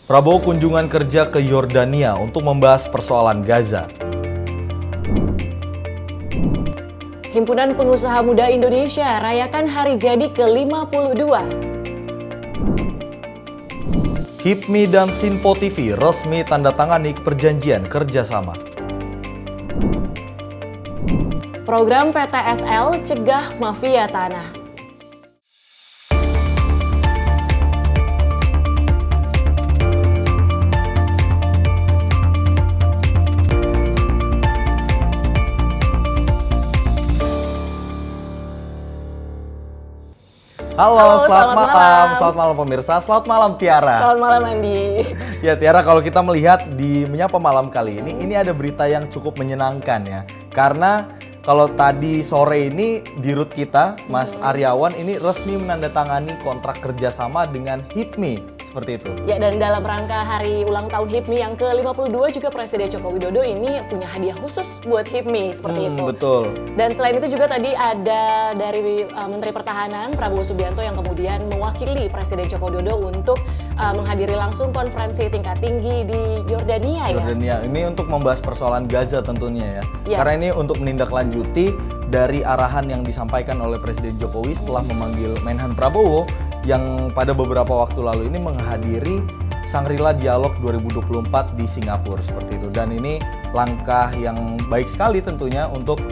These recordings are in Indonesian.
Prabowo kunjungan kerja ke Yordania untuk membahas persoalan Gaza. Himpunan Pengusaha Muda Indonesia rayakan hari jadi ke-52. HIPMI dan Sinpo TV resmi tanda tangani perjanjian kerjasama. Program PTSL cegah mafia tanah. Halo, selamat malam. Selamat malam pemirsa, selamat malam Tiara. Selamat malam Andi. Ya Tiara, kalau kita melihat di Menyapa Malam kali ini ada berita yang cukup menyenangkan ya. Karena kalau tadi sore ini di root kita, Mas Aryawan ini resmi menandatangani kontrak kerjasama dengan HIPMI. Seperti itu. Ya, dan dalam rangka hari ulang tahun HIPMI yang ke-52 juga Presiden Joko Widodo ini punya hadiah khusus buat HIPMI seperti itu. Betul. Dan selain itu juga tadi ada dari Menteri Pertahanan Prabowo Subianto yang kemudian mewakili Presiden Joko Widodo untuk menghadiri langsung konferensi tingkat tinggi di Yordania ya. Yordania ini untuk membahas persoalan Gaza tentunya ya. Ya. Karena ini untuk menindaklanjuti dari arahan yang disampaikan oleh Presiden Jokowi setelah memanggil Menhan Prabowo yang pada beberapa waktu lalu ini menghadiri Shangri-La Dialog 2024 di Singapura seperti itu. Dan ini langkah yang baik sekali tentunya untuk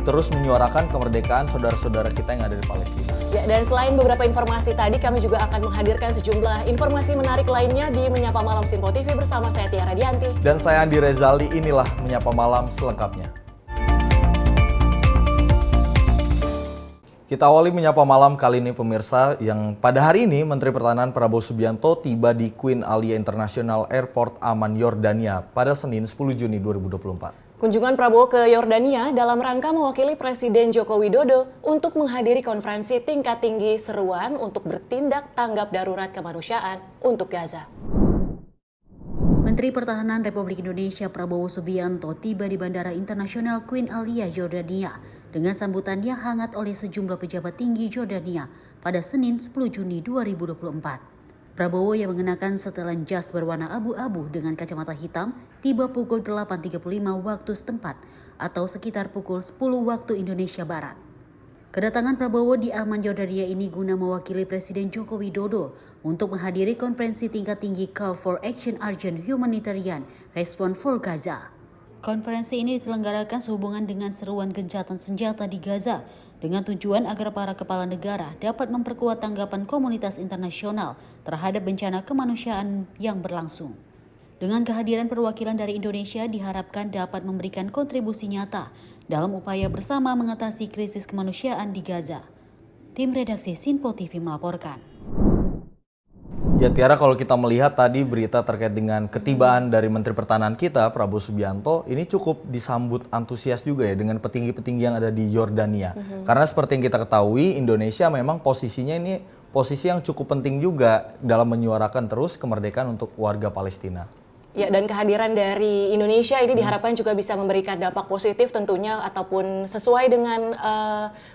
terus menyuarakan kemerdekaan saudara-saudara kita yang ada di Palestina. Ya, dan selain beberapa informasi tadi, kami juga akan menghadirkan sejumlah informasi menarik lainnya di Menyapa Malam Sinpo TV bersama saya Tiara Dianti. Dan saya Andi Rezaldi, inilah Menyapa Malam selengkapnya. Kita awali Menyapa Malam kali ini pemirsa yang pada hari ini Menteri Pertahanan Prabowo Subianto tiba di Queen Alia International Airport Amman, Yordania pada Senin 10 Juni 2024. Kunjungan Prabowo ke Yordania dalam rangka mewakili Presiden Joko Widodo untuk menghadiri konferensi tingkat tinggi seruan untuk bertindak tanggap darurat kemanusiaan untuk Gaza. Menteri Pertahanan Republik Indonesia Prabowo Subianto tiba di Bandara Internasional Queen Alia, Yordania dengan sambutan yang hangat oleh sejumlah pejabat tinggi Yordania pada Senin 10 Juni 2024. Prabowo yang mengenakan setelan jas berwarna abu-abu dengan kacamata hitam tiba pukul 8.35 waktu setempat atau sekitar pukul 10 waktu Indonesia Barat. Kedatangan Prabowo di Amman, Yordania ini guna mewakili Presiden Joko Widodo untuk menghadiri konferensi tingkat tinggi Call for Action Urgent Humanitarian Response for Gaza. Konferensi ini diselenggarakan sehubungan dengan seruan gencatan senjata di Gaza dengan tujuan agar para kepala negara dapat memperkuat tanggapan komunitas internasional terhadap bencana kemanusiaan yang berlangsung. Dengan kehadiran perwakilan dari Indonesia diharapkan dapat memberikan kontribusi nyata dalam upaya bersama mengatasi krisis kemanusiaan di Gaza. Tim redaksi Sinpo TV melaporkan. Ya Tiara, kalau kita melihat tadi berita terkait dengan ketibaan dari Menteri Pertahanan kita, Prabowo Subianto, ini cukup disambut antusias juga ya dengan petinggi-petinggi yang ada di Yordania. Karena seperti yang kita ketahui, Indonesia memang posisinya ini posisi yang cukup penting juga dalam menyuarakan terus kemerdekaan untuk warga Palestina. Ya, dan kehadiran dari Indonesia ini diharapkan juga bisa memberikan dampak positif tentunya ataupun sesuai dengan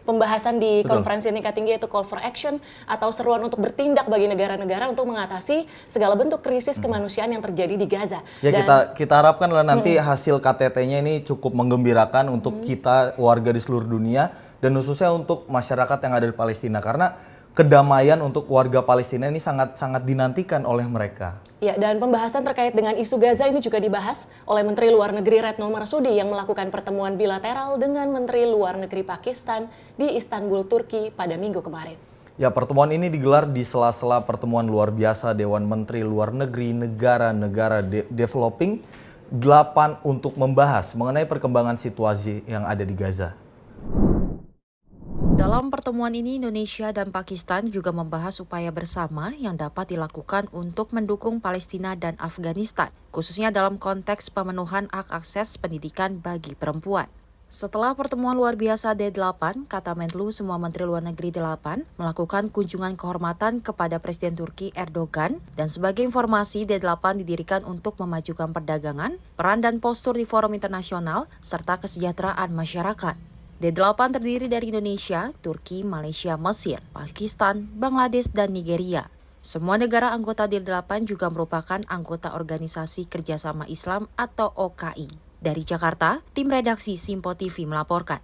pembahasan di konferensi tingkat tinggi yaitu Call for Action atau seruan untuk bertindak bagi negara-negara untuk mengatasi segala bentuk krisis kemanusiaan yang terjadi di Gaza. Ya, kita harapkanlah nanti hasil KTT-nya ini cukup menggembirakan untuk kita warga di seluruh dunia dan khususnya untuk masyarakat yang ada di Palestina karena kedamaian untuk warga Palestina ini sangat dinantikan oleh mereka. Ya, dan pembahasan terkait dengan isu Gaza ini juga dibahas oleh Menteri Luar Negeri Retno Marsudi yang melakukan pertemuan bilateral dengan Menteri Luar Negeri Pakistan di Istanbul, Turki pada Minggu kemarin. Ya, pertemuan ini digelar di sela-sela pertemuan luar biasa Dewan Menteri Luar Negeri negara-negara developing 8 untuk membahas mengenai perkembangan situasi yang ada di Gaza. Dalam pertemuan ini, Indonesia dan Pakistan juga membahas upaya bersama yang dapat dilakukan untuk mendukung Palestina dan Afghanistan, khususnya dalam konteks pemenuhan hak akses pendidikan bagi perempuan. Setelah pertemuan luar biasa D8, kata Menlu semua Menteri Luar Negeri 8 melakukan kunjungan kehormatan kepada Presiden Turki Erdogan dan sebagai informasi D8 didirikan untuk memajukan perdagangan, peran dan postur di forum internasional, serta kesejahteraan masyarakat. D8 terdiri dari Indonesia, Turki, Malaysia, Mesir, Pakistan, Bangladesh, dan Nigeria. Semua negara anggota D8 juga merupakan anggota Organisasi Kerjasama Islam atau OKI. Dari Jakarta, tim redaksi Simpo TV melaporkan.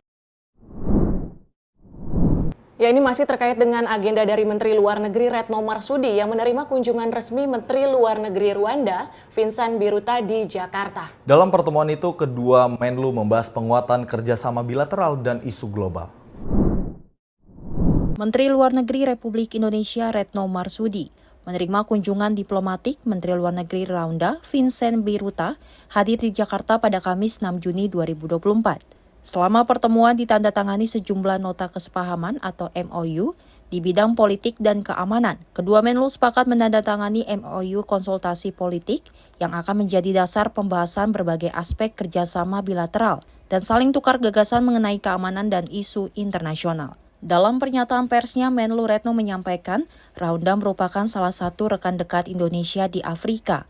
Ya, ini masih terkait dengan agenda dari Menteri Luar Negeri Retno Marsudi yang menerima kunjungan resmi Menteri Luar Negeri Rwanda, Vincent Biruta di Jakarta. Dalam pertemuan itu, kedua Menlu membahas penguatan kerjasama bilateral dan isu global. Menteri Luar Negeri Republik Indonesia Retno Marsudi menerima kunjungan diplomatik Menteri Luar Negeri Rwanda, Vincent Biruta, hadir di Jakarta pada Kamis 6 Juni 2024. Selama pertemuan ditandatangani sejumlah nota kesepahaman atau MOU di bidang politik dan keamanan. Kedua Menlu sepakat menandatangani MOU konsultasi politik yang akan menjadi dasar pembahasan berbagai aspek kerjasama bilateral dan saling tukar gagasan mengenai keamanan dan isu internasional. Dalam pernyataan persnya, Menlu Retno menyampaikan Rwanda merupakan salah satu rekan dekat Indonesia di Afrika.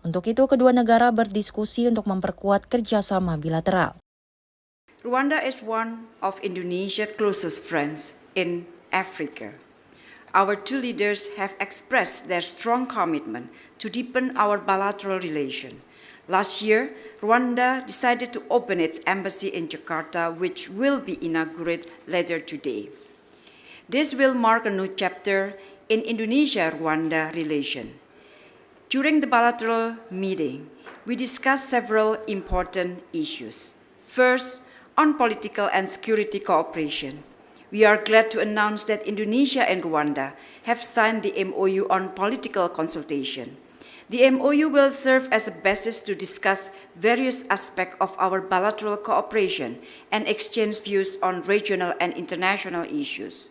Untuk itu, kedua negara berdiskusi untuk memperkuat kerjasama bilateral. Rwanda is one of Indonesia's closest friends in Africa. Our two leaders have expressed their strong commitment to deepen our bilateral relation. Last year, Rwanda decided to open its embassy in Jakarta, which will be inaugurated later today. This will mark a new chapter in Indonesia-Rwanda relation. During the bilateral meeting, we discussed several important issues. First, on political and security cooperation, we are glad to announce that Indonesia and Rwanda have signed the MOU on political consultation. The MOU will serve as a basis to discuss various aspects of our bilateral cooperation and exchange views on regional and international issues.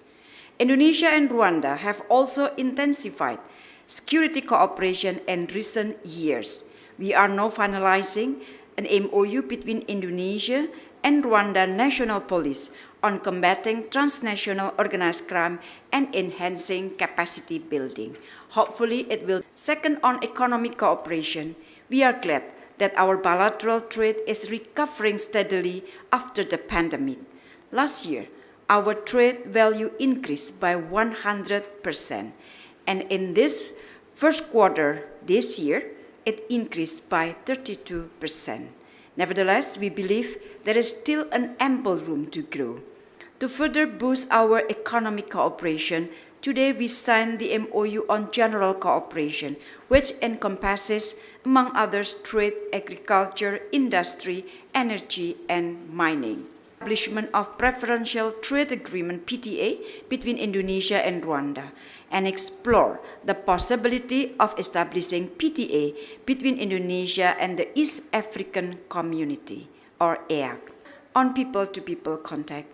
Indonesia and Rwanda have also intensified security cooperation in recent years. We are now finalizing an MOU between Indonesia and Rwanda National Police on combating transnational organized crime and enhancing capacity building. Hopefully it will. Second, on economic cooperation, we are glad that our bilateral trade is recovering steadily after the pandemic. Last year, our trade value increased by 100%, and in this first quarter this year, it increased by 32%. Nevertheless, we believe there is still an ample room to grow. To further boost our economic cooperation, today we signed the MOU on general cooperation, which encompasses, among others, trade, agriculture, industry, energy, and mining. Establishment of Preferential Trade Agreement (PTA) between Indonesia and Rwanda, and explore the possibility of establishing PTA between Indonesia and the East African Community, or EAC. On people-to-people contact,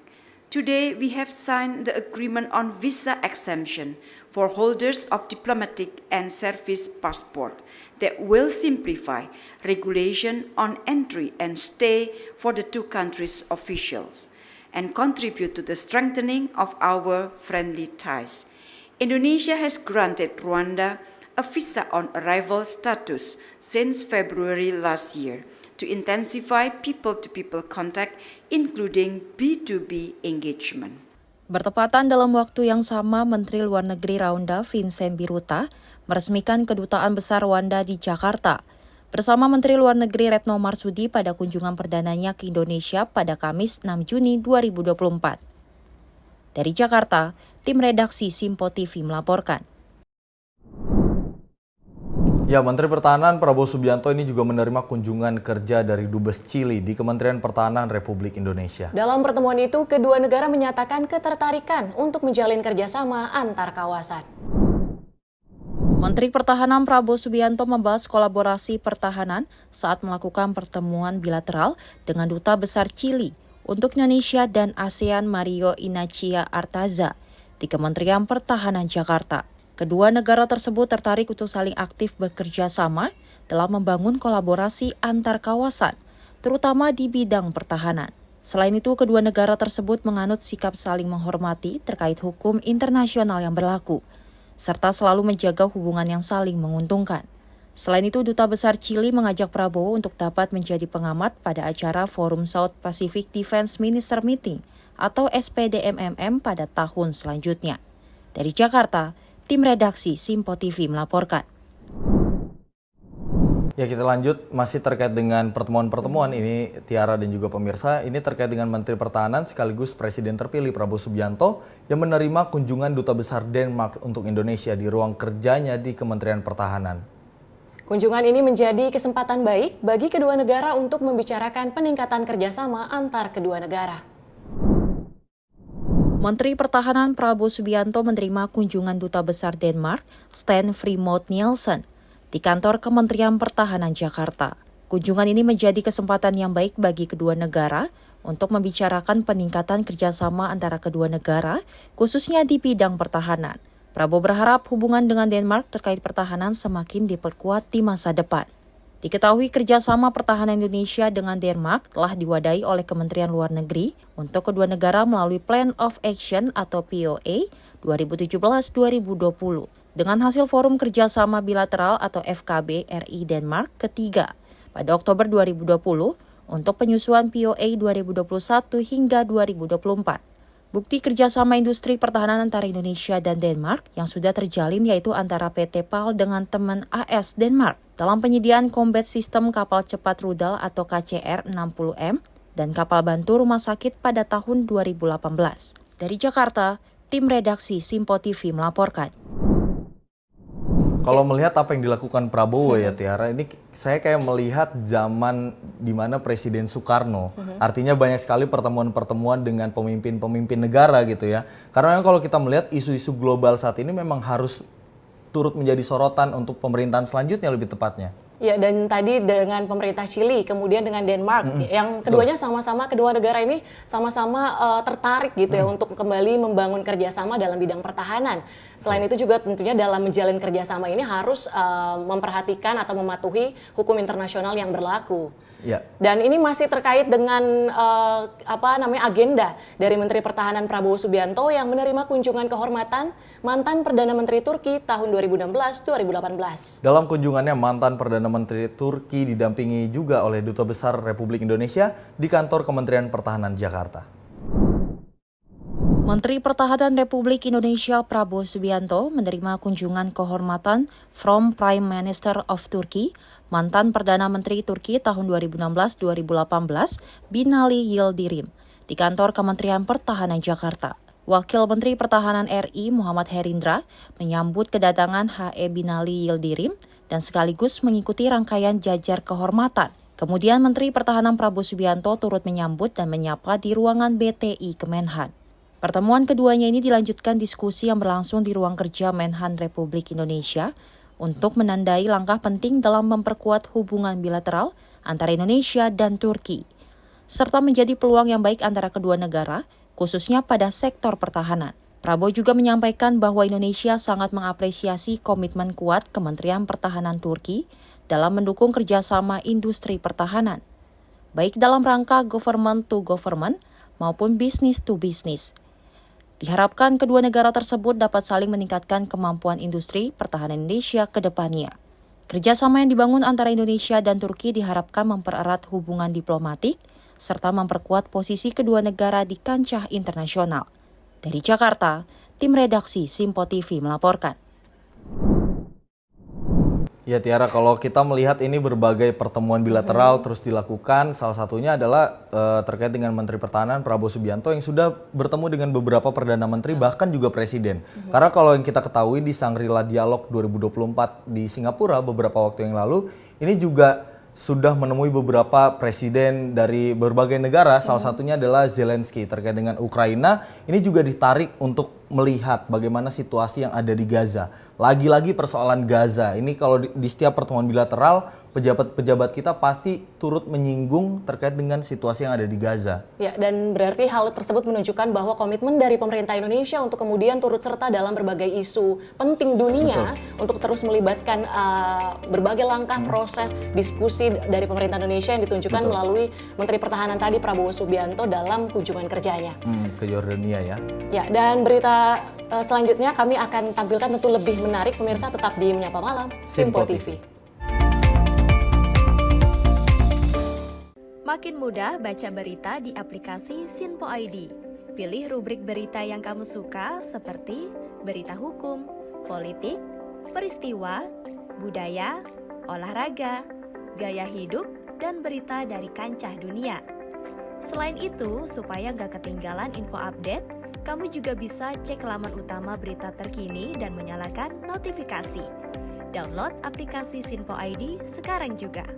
today we have signed the agreement on visa exemption for holders of diplomatic and service passport that will simplify regulation on entry and stay for the two countries' officials and contribute to the strengthening of our friendly ties. Indonesia has granted Rwanda a visa on arrival status since February last year to intensify people-to-people contact, including B2B engagement. Bertepatan dalam waktu yang sama, Menteri Luar Negeri Rwanda Vincent Biruta meresmikan Kedutaan Besar Rwanda di Jakarta bersama Menteri Luar Negeri Retno Marsudi pada kunjungan perdananya ke Indonesia pada Kamis 6 Juni 2024. Dari Jakarta, tim redaksi Simpo TV melaporkan. Ya, Menteri Pertahanan Prabowo Subianto ini juga menerima kunjungan kerja dari Dubes Chili di Kementerian Pertahanan Republik Indonesia. Dalam pertemuan itu, kedua negara menyatakan ketertarikan untuk menjalin kerjasama antar kawasan. Menteri Pertahanan Prabowo Subianto membahas kolaborasi pertahanan saat melakukan pertemuan bilateral dengan Duta Besar Chili untuk Indonesia dan ASEAN Mario Inacia Artaza di Kementerian Pertahanan Jakarta. Kedua negara tersebut tertarik untuk saling aktif bekerja sama dalam membangun kolaborasi antar kawasan, terutama di bidang pertahanan. Selain itu, kedua negara tersebut menganut sikap saling menghormati terkait hukum internasional yang berlaku, serta selalu menjaga hubungan yang saling menguntungkan. Selain itu, Duta Besar Chili mengajak Prabowo untuk dapat menjadi pengamat pada acara Forum South Pacific Defense Minister Meeting atau SPDMMM pada tahun selanjutnya. Dari Jakarta, Tim redaksi Simpo TV melaporkan. Ya, kita lanjut masih terkait dengan pertemuan-pertemuan ini, Tiara dan juga pemirsa. Ini terkait dengan Menteri Pertahanan sekaligus Presiden terpilih Prabowo Subianto yang menerima kunjungan Duta Besar Denmark untuk Indonesia di ruang kerjanya di Kementerian Pertahanan. Kunjungan ini menjadi kesempatan baik bagi kedua negara untuk membicarakan peningkatan kerjasama antar kedua negara. Menteri Pertahanan Prabowo Subianto menerima kunjungan Duta Besar Denmark, Sten Frimod Nielsen, di kantor Kementerian Pertahanan Jakarta. Kunjungan ini menjadi kesempatan yang baik bagi kedua negara untuk membicarakan peningkatan kerjasama antara kedua negara, khususnya di bidang pertahanan. Prabowo berharap hubungan dengan Denmark terkait pertahanan semakin diperkuat di masa depan. Diketahui kerjasama pertahanan Indonesia dengan Denmark telah diwadahi oleh Kementerian Luar Negeri untuk kedua negara melalui Plan of Action atau POA 2017-2020. Dengan hasil Forum Kerjasama Bilateral atau FKB RI Denmark ketiga pada Oktober 2020 untuk penyusuan POA 2021 hingga 2024. Bukti kerjasama industri pertahanan antara Indonesia dan Denmark yang sudah terjalin yaitu antara PT PAL dengan teman AS Denmark dalam penyediaan Combat System kapal cepat rudal atau KCR 60M dan kapal bantu rumah sakit pada tahun 2018. Dari Jakarta, tim redaksi Simpo TV melaporkan. Kalau melihat apa yang dilakukan Prabowo ya Tiara, ini saya kayak melihat zaman di mana Presiden Soekarno. Artinya banyak sekali pertemuan-pertemuan dengan pemimpin-pemimpin negara gitu ya. Karena memang kalau kita melihat isu-isu global saat ini memang harus turut menjadi sorotan untuk pemerintahan selanjutnya lebih tepatnya. Ya, dan tadi dengan pemerintah Chili, kemudian dengan Denmark, yang keduanya sama-sama, kedua negara ini sama-sama tertarik gitu ya untuk kembali membangun kerjasama dalam bidang pertahanan. Selain itu juga tentunya dalam menjalin kerjasama ini harus memperhatikan atau mematuhi hukum internasional yang berlaku. Ya. Dan ini masih terkait dengan agenda dari Menteri Pertahanan Prabowo Subianto yang menerima kunjungan kehormatan mantan Perdana Menteri Turki tahun 2016-2018. Dalam kunjungannya, mantan Perdana Menteri Turki didampingi juga oleh Duta Besar Republik Indonesia di kantor Kementerian Pertahanan Jakarta. Menteri Pertahanan Republik Indonesia Prabowo Subianto menerima kunjungan kehormatan from Prime Minister of Turkey, mantan Perdana Menteri Turki tahun 2016-2018, Binali Yildirim, di kantor Kementerian Pertahanan Jakarta. Wakil Menteri Pertahanan RI Muhammad Herindra menyambut kedatangan HE Binali Yildirim dan sekaligus mengikuti rangkaian jajar kehormatan. Kemudian Menteri Pertahanan Prabowo Subianto turut menyambut dan menyapa di ruangan BTI Kemenhan. Pertemuan keduanya ini dilanjutkan diskusi yang berlangsung di ruang kerja Menhan Republik Indonesia untuk menandai langkah penting dalam memperkuat hubungan bilateral antara Indonesia dan Turki, serta menjadi peluang yang baik antara kedua negara, khususnya pada sektor pertahanan. Prabowo juga menyampaikan bahwa Indonesia sangat mengapresiasi komitmen kuat Kementerian Pertahanan Turki dalam mendukung kerjasama industri pertahanan, baik dalam rangka government to government maupun business to business. Diharapkan kedua negara tersebut dapat saling meningkatkan kemampuan industri pertahanan Indonesia ke depannya. Kerjasama yang dibangun antara Indonesia dan Turki diharapkan mempererat hubungan diplomatik serta memperkuat posisi kedua negara di kancah internasional. Dari Jakarta, tim redaksi Simpo TV melaporkan. Ya Tiara, kalau kita melihat ini berbagai pertemuan bilateral terus dilakukan, salah satunya adalah terkait dengan Menteri Pertahanan Prabowo Subianto yang sudah bertemu dengan beberapa Perdana Menteri bahkan juga Presiden. Karena kalau yang kita ketahui di Shangri-La Dialog 2024 di Singapura beberapa waktu yang lalu, ini juga sudah menemui beberapa presiden dari berbagai negara, salah satunya adalah Zelensky terkait dengan Ukraina. Ini juga ditarik untuk melihat bagaimana situasi yang ada di Gaza. Lagi-lagi persoalan Gaza, ini kalau di setiap pertemuan bilateral, pejabat-pejabat kita pasti turut menyinggung terkait dengan situasi yang ada di Gaza. Ya, dan berarti hal tersebut menunjukkan bahwa komitmen dari pemerintah Indonesia untuk kemudian turut serta dalam berbagai isu penting dunia untuk terus melibatkan berbagai langkah proses diskusi dari pemerintah Indonesia yang ditunjukkan melalui Menteri Pertahanan tadi Prabowo Subianto dalam kunjungan kerjanya. Ke Yordania ya. Ya, dan berita selanjutnya kami akan tampilkan tentu lebih menarik, pemirsa tetap di Menyapa Malam, Simpo TV. Makin mudah baca berita di aplikasi Sinpo ID. Pilih rubrik berita yang kamu suka seperti berita hukum, politik, peristiwa, budaya, olahraga, gaya hidup, dan berita dari kancah dunia. Selain itu, supaya nggak ketinggalan info update, kamu juga bisa cek laman utama berita terkini dan menyalakan notifikasi. Download aplikasi Sinpo ID sekarang juga.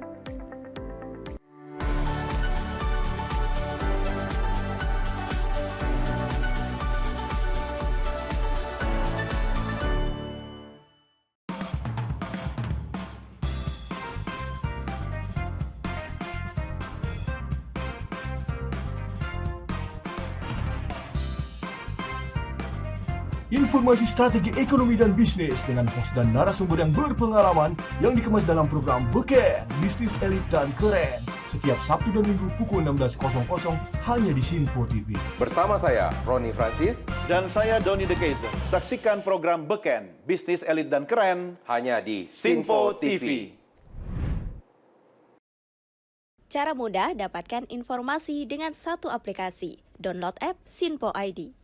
Informasi strategi ekonomi dan bisnis dengan host dan narasumber yang berpengalaman yang dikemas dalam program Beken, Bisnis Elit dan Keren. Setiap Sabtu dan Minggu pukul 16.00 hanya di Sinpo TV. Bersama saya, Roni Francis, dan saya Doni De Keizer. Saksikan program Beken, Bisnis Elit dan Keren hanya di Sinpo TV. Cara mudah dapatkan informasi dengan satu aplikasi. Download app Sinpo ID.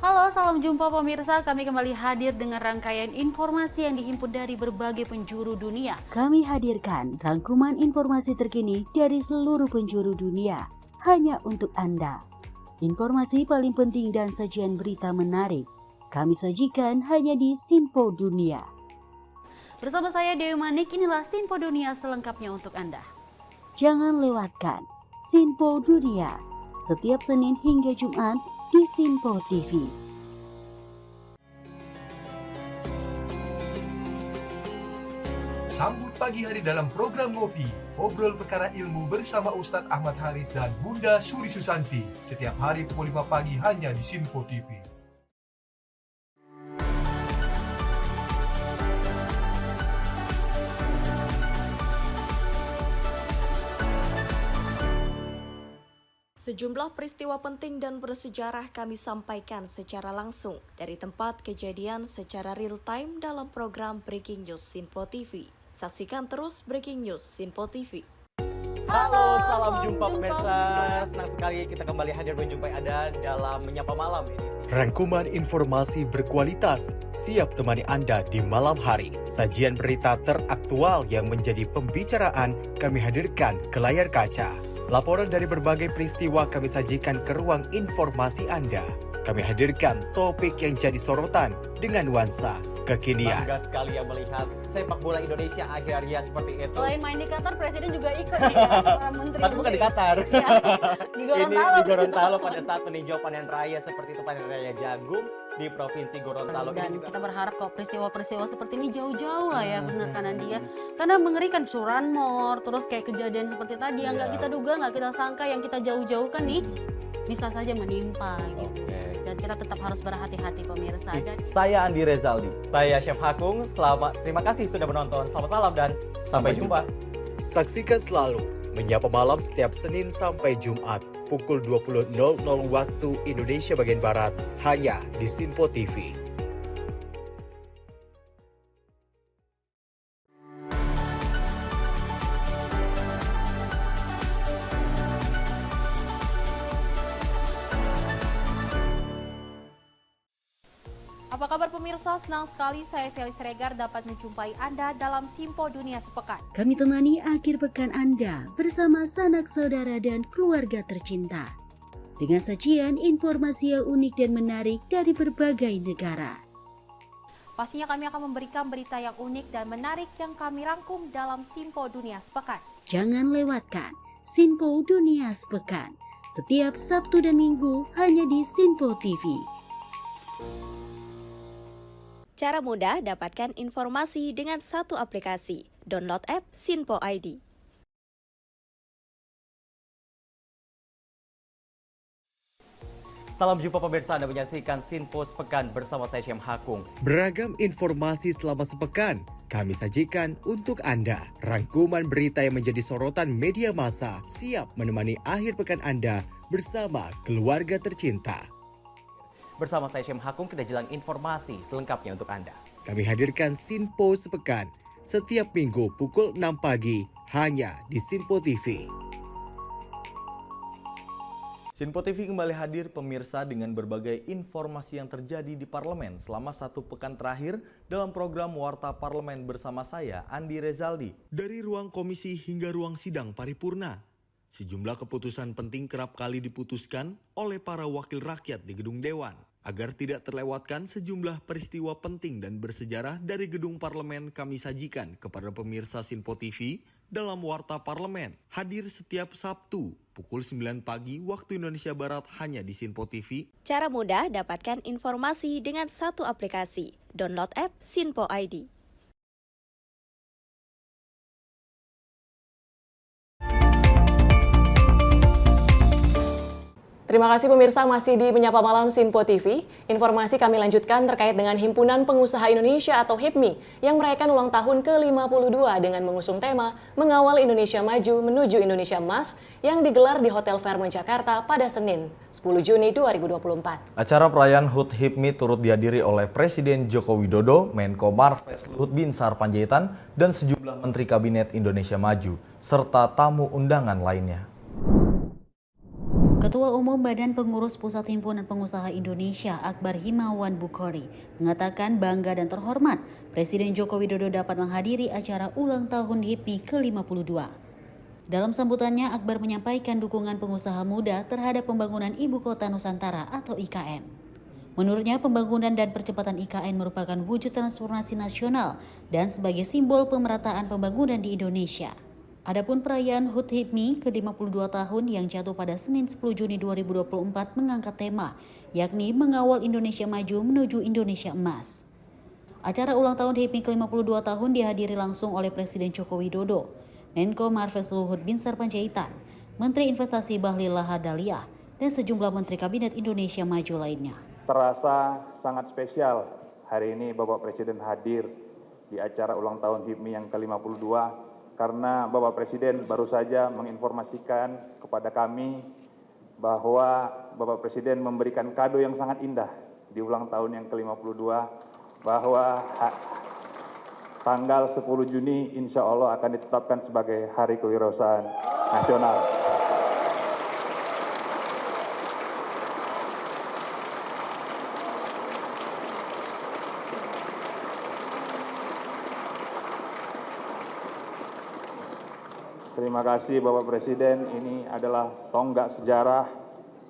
Halo, salam jumpa pemirsa. Kami kembali hadir dengan rangkaian informasi yang dihimpun dari berbagai penjuru dunia. Kami hadirkan rangkuman informasi terkini dari seluruh penjuru dunia hanya untuk Anda. Informasi paling penting dan sajian berita menarik kami sajikan hanya di Sinpo Dunia. Bersama saya Dewi Manik, inilah Sinpo Dunia selengkapnya untuk Anda. Jangan lewatkan Sinpo Dunia setiap Senin hingga Jumat di Sinpo TV. Sambut pagi hari dalam program Ngopi, obrol perkara ilmu bersama Ustadz Ahmad Haris dan Bunda Suri Susanti. Setiap hari pukul 5 pagi hanya di Sinpo TV. Sejumlah peristiwa penting dan bersejarah kami sampaikan secara langsung dari tempat kejadian secara real time dalam program Breaking News Sinpo TV. Saksikan terus Breaking News Sinpo TV. Halo, salam jumpa pemirsa. Senang sekali kita kembali hadir menjumpai Anda dalam Menyapa Malam ini. Rangkuman informasi berkualitas siap temani Anda di malam hari. Sajian berita teraktual yang menjadi pembicaraan kami hadirkan ke layar kaca. Laporan dari berbagai peristiwa kami sajikan ke ruang informasi Anda. Kami hadirkan topik yang jadi sorotan dengan nuansa kekinian. Bangga sekali yang melihat sepak bola Indonesia akhirnya seperti itu. Selain main di Qatar, Presiden juga ikut nih ya, para menteri. Tapi bukan di Qatar. Ya, di Gorontalo. Ini di Gorontalo pada saat meninjau panen raya seperti itu, panen raya jagung di Provinsi Gorontalo. Dan kita berharap kok peristiwa-peristiwa seperti ini jauh-jauh lah ya, benar kanan dia. Karena mengerikan Curanmor, terus kayak kejadian seperti tadi yang nggak kita duga, nggak kita sangka, yang kita jauh-jauhkan nih bisa saja menimpa gitu. Dan kita tetap harus berhati-hati pemirsa. Saya Andi Rezaldi, saya Chef Hakung. Terima kasih sudah menonton. Selamat malam dan sampai jumpa. Saksikan selalu Menyapa Malam setiap Senin sampai Jumat pukul 20.00 waktu Indonesia bagian Barat hanya di Sinpo TV. Apa kabar pemirsa? Senang sekali saya Sally Siregar dapat menjumpai Anda dalam Sinpo Dunia Sepekan. Kami temani akhir pekan Anda bersama sanak saudara dan keluarga tercinta. Dengan sajian informasi yang unik dan menarik dari berbagai negara. Pastinya kami akan memberikan berita yang unik dan menarik yang kami rangkum dalam Sinpo Dunia Sepekan. Jangan lewatkan Sinpo Dunia Sepekan setiap Sabtu dan Minggu hanya di Sinpo TV. Cara mudah dapatkan informasi dengan satu aplikasi. Download app Sinpo ID. Salam jumpa pemirsa, Anda menyaksikan Sinpo Sepekan bersama saya Syem Hakung. Beragam informasi selama sepekan kami sajikan untuk Anda. Rangkuman berita yang menjadi sorotan media massa siap menemani akhir pekan Anda bersama keluarga tercinta. Bersama saya Syem Hakung, kita jelang informasi selengkapnya untuk Anda. Kami hadirkan Sinpo Sepekan setiap minggu pukul 6 pagi hanya di Sinpo TV. Sinpo TV kembali hadir pemirsa dengan berbagai informasi yang terjadi di parlemen selama 1 pekan terakhir dalam program Warta Parlemen bersama saya, Andi Rezaldi. Dari ruang komisi hingga ruang sidang paripurna, sejumlah keputusan penting kerap kali diputuskan oleh para wakil rakyat di gedung Dewan. Agar tidak terlewatkan sejumlah peristiwa penting dan bersejarah dari gedung parlemen, kami sajikan kepada pemirsa Sinpo TV dalam Warta Parlemen. Hadir setiap Sabtu pukul 9 pagi waktu Indonesia Barat hanya di Sinpo TV. Cara mudah dapatkan informasi dengan satu aplikasi. Download app Sinpo ID. Terima kasih pemirsa, masih di Menyapa Malam Sinpo TV. Informasi kami lanjutkan terkait dengan Himpunan Pengusaha Indonesia atau HIPMI yang merayakan ulang tahun ke-52 dengan mengusung tema Mengawal Indonesia Maju Menuju Indonesia Emas yang digelar di Hotel Fairmont Jakarta pada Senin 10 Juni 2024. Acara perayaan HUT HIPMI turut dihadiri oleh Presiden Joko Widodo, Menko Marves Luhut Binsar Panjaitan, dan sejumlah Menteri Kabinet Indonesia Maju, serta tamu undangan lainnya. Ketua Umum Badan Pengurus Pusat Himpunan Pengusaha Indonesia Akbar Himawan Bukhari mengatakan bangga dan terhormat Presiden Joko Widodo dapat menghadiri acara ulang tahun HIPMI ke-52. Dalam sambutannya, Akbar menyampaikan dukungan pengusaha muda terhadap pembangunan Ibu Kota Nusantara atau IKN. Menurutnya, pembangunan dan percepatan IKN merupakan wujud transformasi nasional dan sebagai simbol pemerataan pembangunan di Indonesia. Adapun perayaan HUT HIPMI ke-52 tahun yang jatuh pada Senin 10 Juni 2024 mengangkat tema, yakni Mengawal Indonesia Maju Menuju Indonesia Emas. Acara ulang tahun HIPMI ke-52 tahun dihadiri langsung oleh Presiden Joko Widodo, Menko Marves Luhut Binsar Panjaitan, Menteri Investasi Bahlil Lahadalia, dan sejumlah Menteri Kabinet Indonesia Maju lainnya. Terasa sangat spesial hari ini Bapak Presiden hadir di acara ulang tahun HIPMI yang ke-52 karena Bapak Presiden baru saja menginformasikan kepada kami bahwa Bapak Presiden memberikan kado yang sangat indah di ulang tahun yang ke-52 bahwa tanggal 10 Juni insya Allah akan ditetapkan sebagai Hari Kewirausahaan Nasional. Terima kasih Bapak Presiden, ini adalah tonggak sejarah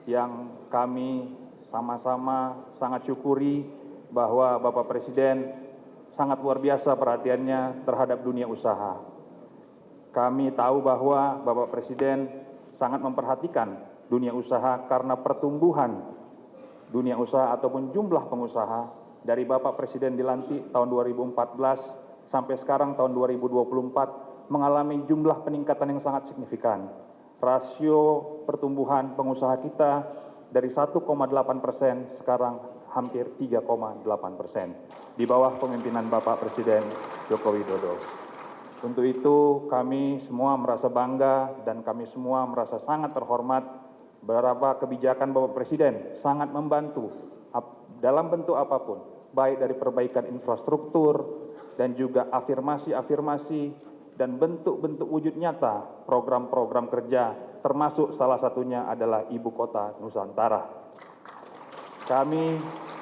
yang kami sama-sama sangat syukuri bahwa Bapak Presiden sangat luar biasa perhatiannya terhadap dunia usaha. Kami tahu bahwa Bapak Presiden sangat memperhatikan dunia usaha karena pertumbuhan dunia usaha ataupun jumlah pengusaha dari Bapak Presiden dilantik tahun 2014 sampai sekarang tahun 2024 mengalami jumlah peningkatan yang sangat signifikan. Rasio pertumbuhan pengusaha kita dari 1,8% sekarang hampir 3,8% di bawah kepemimpinan Bapak Presiden Joko Widodo. Untuk itu kami semua merasa bangga dan kami semua merasa sangat terhormat berapa kebijakan Bapak Presiden sangat membantu dalam bentuk apapun, baik dari perbaikan infrastruktur dan juga afirmasi-afirmasi dan bentuk-bentuk wujud nyata program-program kerja, termasuk salah satunya adalah Ibu Kota Nusantara. Kami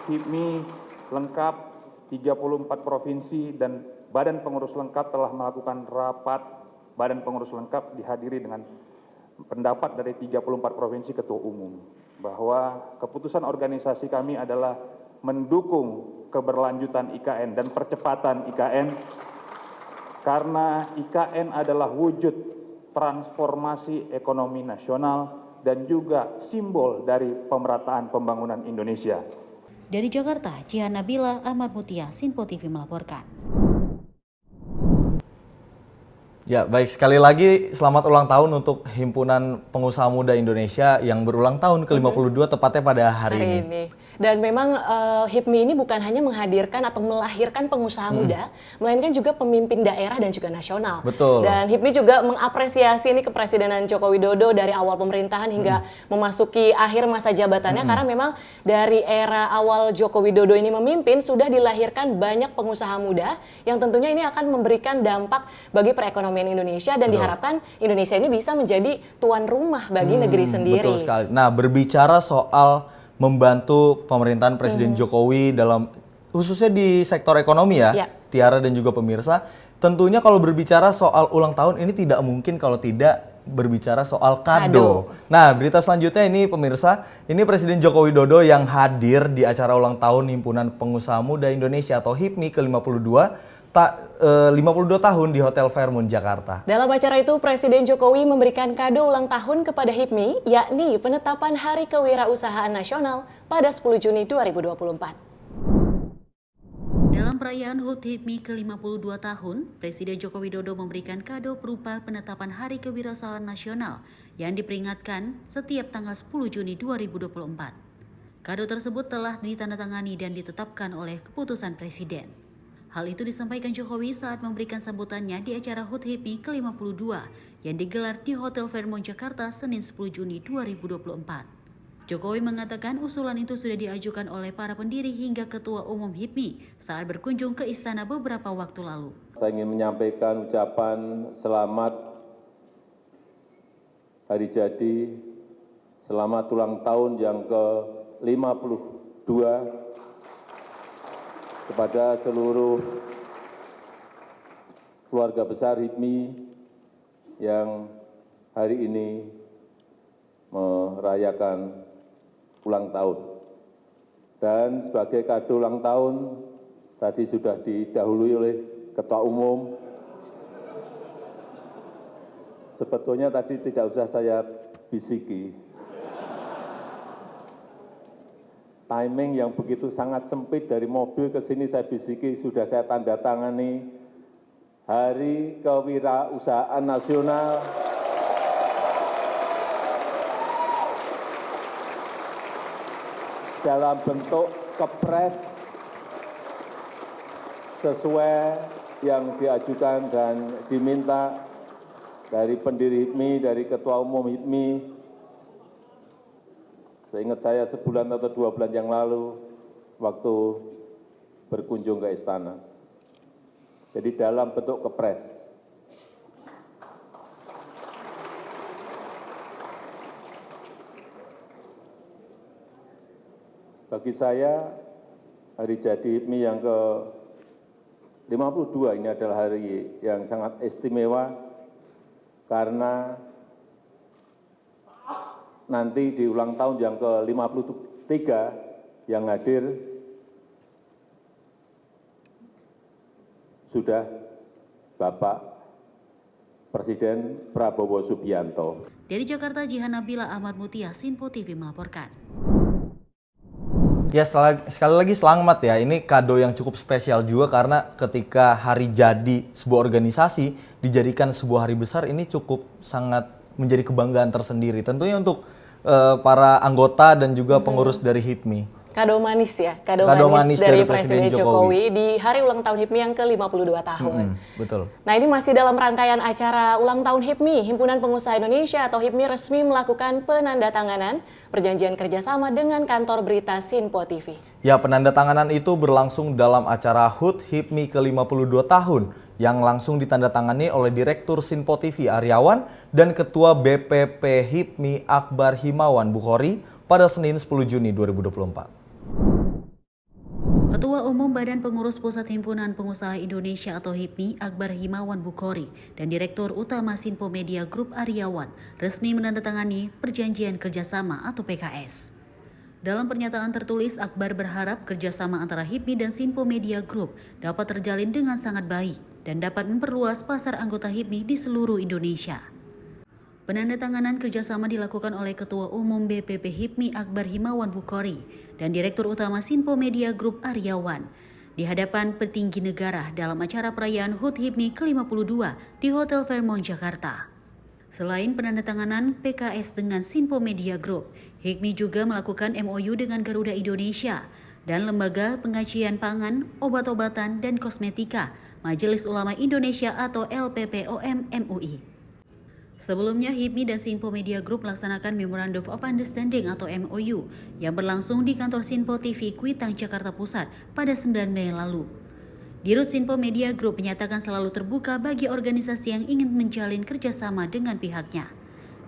HIPMI lengkap 34 provinsi dan Badan Pengurus Lengkap telah melakukan rapat Badan Pengurus Lengkap dihadiri dengan pendapat dari 34 provinsi ketua umum bahwa keputusan organisasi kami adalah mendukung keberlanjutan IKN dan percepatan IKN karena IKN adalah wujud transformasi ekonomi nasional dan juga simbol dari pemerataan pembangunan Indonesia. Dari Jakarta, Jihan Nabila, Ahmad Mutia, Sinpo TV melaporkan. Ya, baik, sekali lagi selamat ulang tahun untuk Himpunan Pengusaha Muda Indonesia yang berulang tahun ke-52 tepatnya pada hari ini. Dan memang HIPMI ini bukan hanya menghadirkan atau melahirkan pengusaha muda, melainkan juga pemimpin daerah dan juga nasional. Betul. Dan HIPMI juga mengapresiasi ini kepresidenan Joko Widodo dari awal pemerintahan hingga memasuki akhir masa jabatannya, karena memang dari era awal Joko Widodo ini memimpin sudah dilahirkan banyak pengusaha muda yang tentunya ini akan memberikan dampak bagi perekonomian Indonesia dan diharapkan Indonesia ini bisa menjadi tuan rumah bagi negeri sendiri. Betul sekali. Nah, berbicara soal membantu pemerintahan Presiden Jokowi dalam khususnya di sektor ekonomi ya, Tiara dan juga pemirsa, tentunya kalau berbicara soal ulang tahun ini tidak mungkin kalau tidak berbicara soal kado. Nah, berita selanjutnya ini pemirsa, ini Presiden Joko Widodo yang hadir di acara ulang tahun Himpunan Pengusaha Muda Indonesia atau HIPMI ke-52 52 tahun di Hotel Fairmont Jakarta. Dalam acara itu, Presiden Jokowi memberikan kado ulang tahun kepada HIPMI, yakni penetapan Hari Kewirausahaan Nasional pada 10 Juni 2024. Dalam perayaan HUT HIPMI ke-52 tahun, Presiden Joko Widodo memberikan kado berupa penetapan Hari Kewirausahaan Nasional yang diperingatkan setiap tanggal 10 Juni 2024. Kado tersebut telah ditandatangani dan ditetapkan oleh keputusan Presiden. Hal itu disampaikan Jokowi saat memberikan sambutannya di acara HUT HIPMI ke-52 yang digelar di Hotel Fairmont Jakarta Senin 10 Juni 2024. Jokowi mengatakan usulan itu sudah diajukan oleh para pendiri hingga Ketua Umum HIPMI saat berkunjung ke istana beberapa waktu lalu. Saya ingin menyampaikan ucapan selamat hari jadi, selamat ulang tahun yang ke-52 kepada seluruh keluarga besar HIPMI yang hari ini merayakan ulang tahun. Dan sebagai kado ulang tahun, tadi sudah didahului oleh Ketua Umum. Sebetulnya tadi tidak usah saya bisiki. Timing yang begitu sangat sempit dari mobil ke sini saya bisiki, sudah saya tanda tangani Hari Kewirausahaan Nasional dalam bentuk kepres sesuai yang diajukan dan diminta dari pendiri HIPMI, dari Ketua Umum HIPMI. Seingat saya sebulan atau 2 bulan yang lalu waktu berkunjung ke istana. Jadi dalam bentuk kepres. Bagi saya hari jadi HIPMI yang ke-52 ini adalah hari yang sangat istimewa karena nanti di ulang tahun yang ke-53 yang hadir sudah Bapak Presiden Prabowo Subianto. Dari Jakarta, Jihan Nabila Ahmad Mutia, Sinpo TV melaporkan. Ya, sekali lagi selamat ya. Ini kado yang cukup spesial juga karena ketika hari jadi sebuah organisasi dijadikan sebuah hari besar, ini cukup sangat menjadi kebanggaan tersendiri. Tentunya untuk para anggota dan juga pengurus dari HIPMI. Kado manis ya, kado manis dari Presiden Jokowi di hari ulang tahun HIPMI yang ke-52 tahun. Betul. Nah, ini masih dalam rangkaian acara ulang tahun HIPMI, Himpunan Pengusaha Indonesia atau HIPMI resmi melakukan penandatanganan perjanjian kerjasama dengan kantor berita Sinpo TV. Ya, penandatanganan itu berlangsung dalam acara HUT HIPMI ke-52 tahun yang langsung ditandatangani oleh Direktur Sinpo TV Aryawan dan Ketua BPP HIPMI Akbar Himawan Bukhori pada Senin 10 Juni 2024. Ketua Umum Badan Pengurus Pusat Himpunan Pengusaha Indonesia atau HIPMI Akbar Himawan Bukhori dan Direktur Utama Sinpo Media Group Aryawan resmi menandatangani Perjanjian Kerjasama atau PKS. Dalam pernyataan tertulis, Akbar berharap kerjasama antara HIPMI dan Sinpo Media Group dapat terjalin dengan sangat baik dan dapat memperluas pasar anggota HIPMI di seluruh Indonesia. Penandatanganan kerjasama dilakukan oleh Ketua Umum BPP HIPMI Akbar Himawan Bukhori dan Direktur Utama Sinpo Media Group Aryawan di hadapan petinggi negara dalam acara perayaan HUT HIPMI ke-52 di Hotel Fairmont Jakarta. Selain penandatanganan PKS dengan Sinpo Media Group, Hikmi juga melakukan MOU dengan Garuda Indonesia dan Lembaga Pengajian Pangan, Obat-obatan, dan Kosmetika Majelis Ulama Indonesia atau LPPOM MUI. Sebelumnya, Hikmi dan Sinpo Media Group melaksanakan Memorandum of Understanding atau MOU yang berlangsung di kantor Sinpo TV Kuitang, Jakarta Pusat pada 9 Mei lalu. Dirut Sinpo Media Group menyatakan selalu terbuka bagi organisasi yang ingin menjalin kerjasama dengan pihaknya.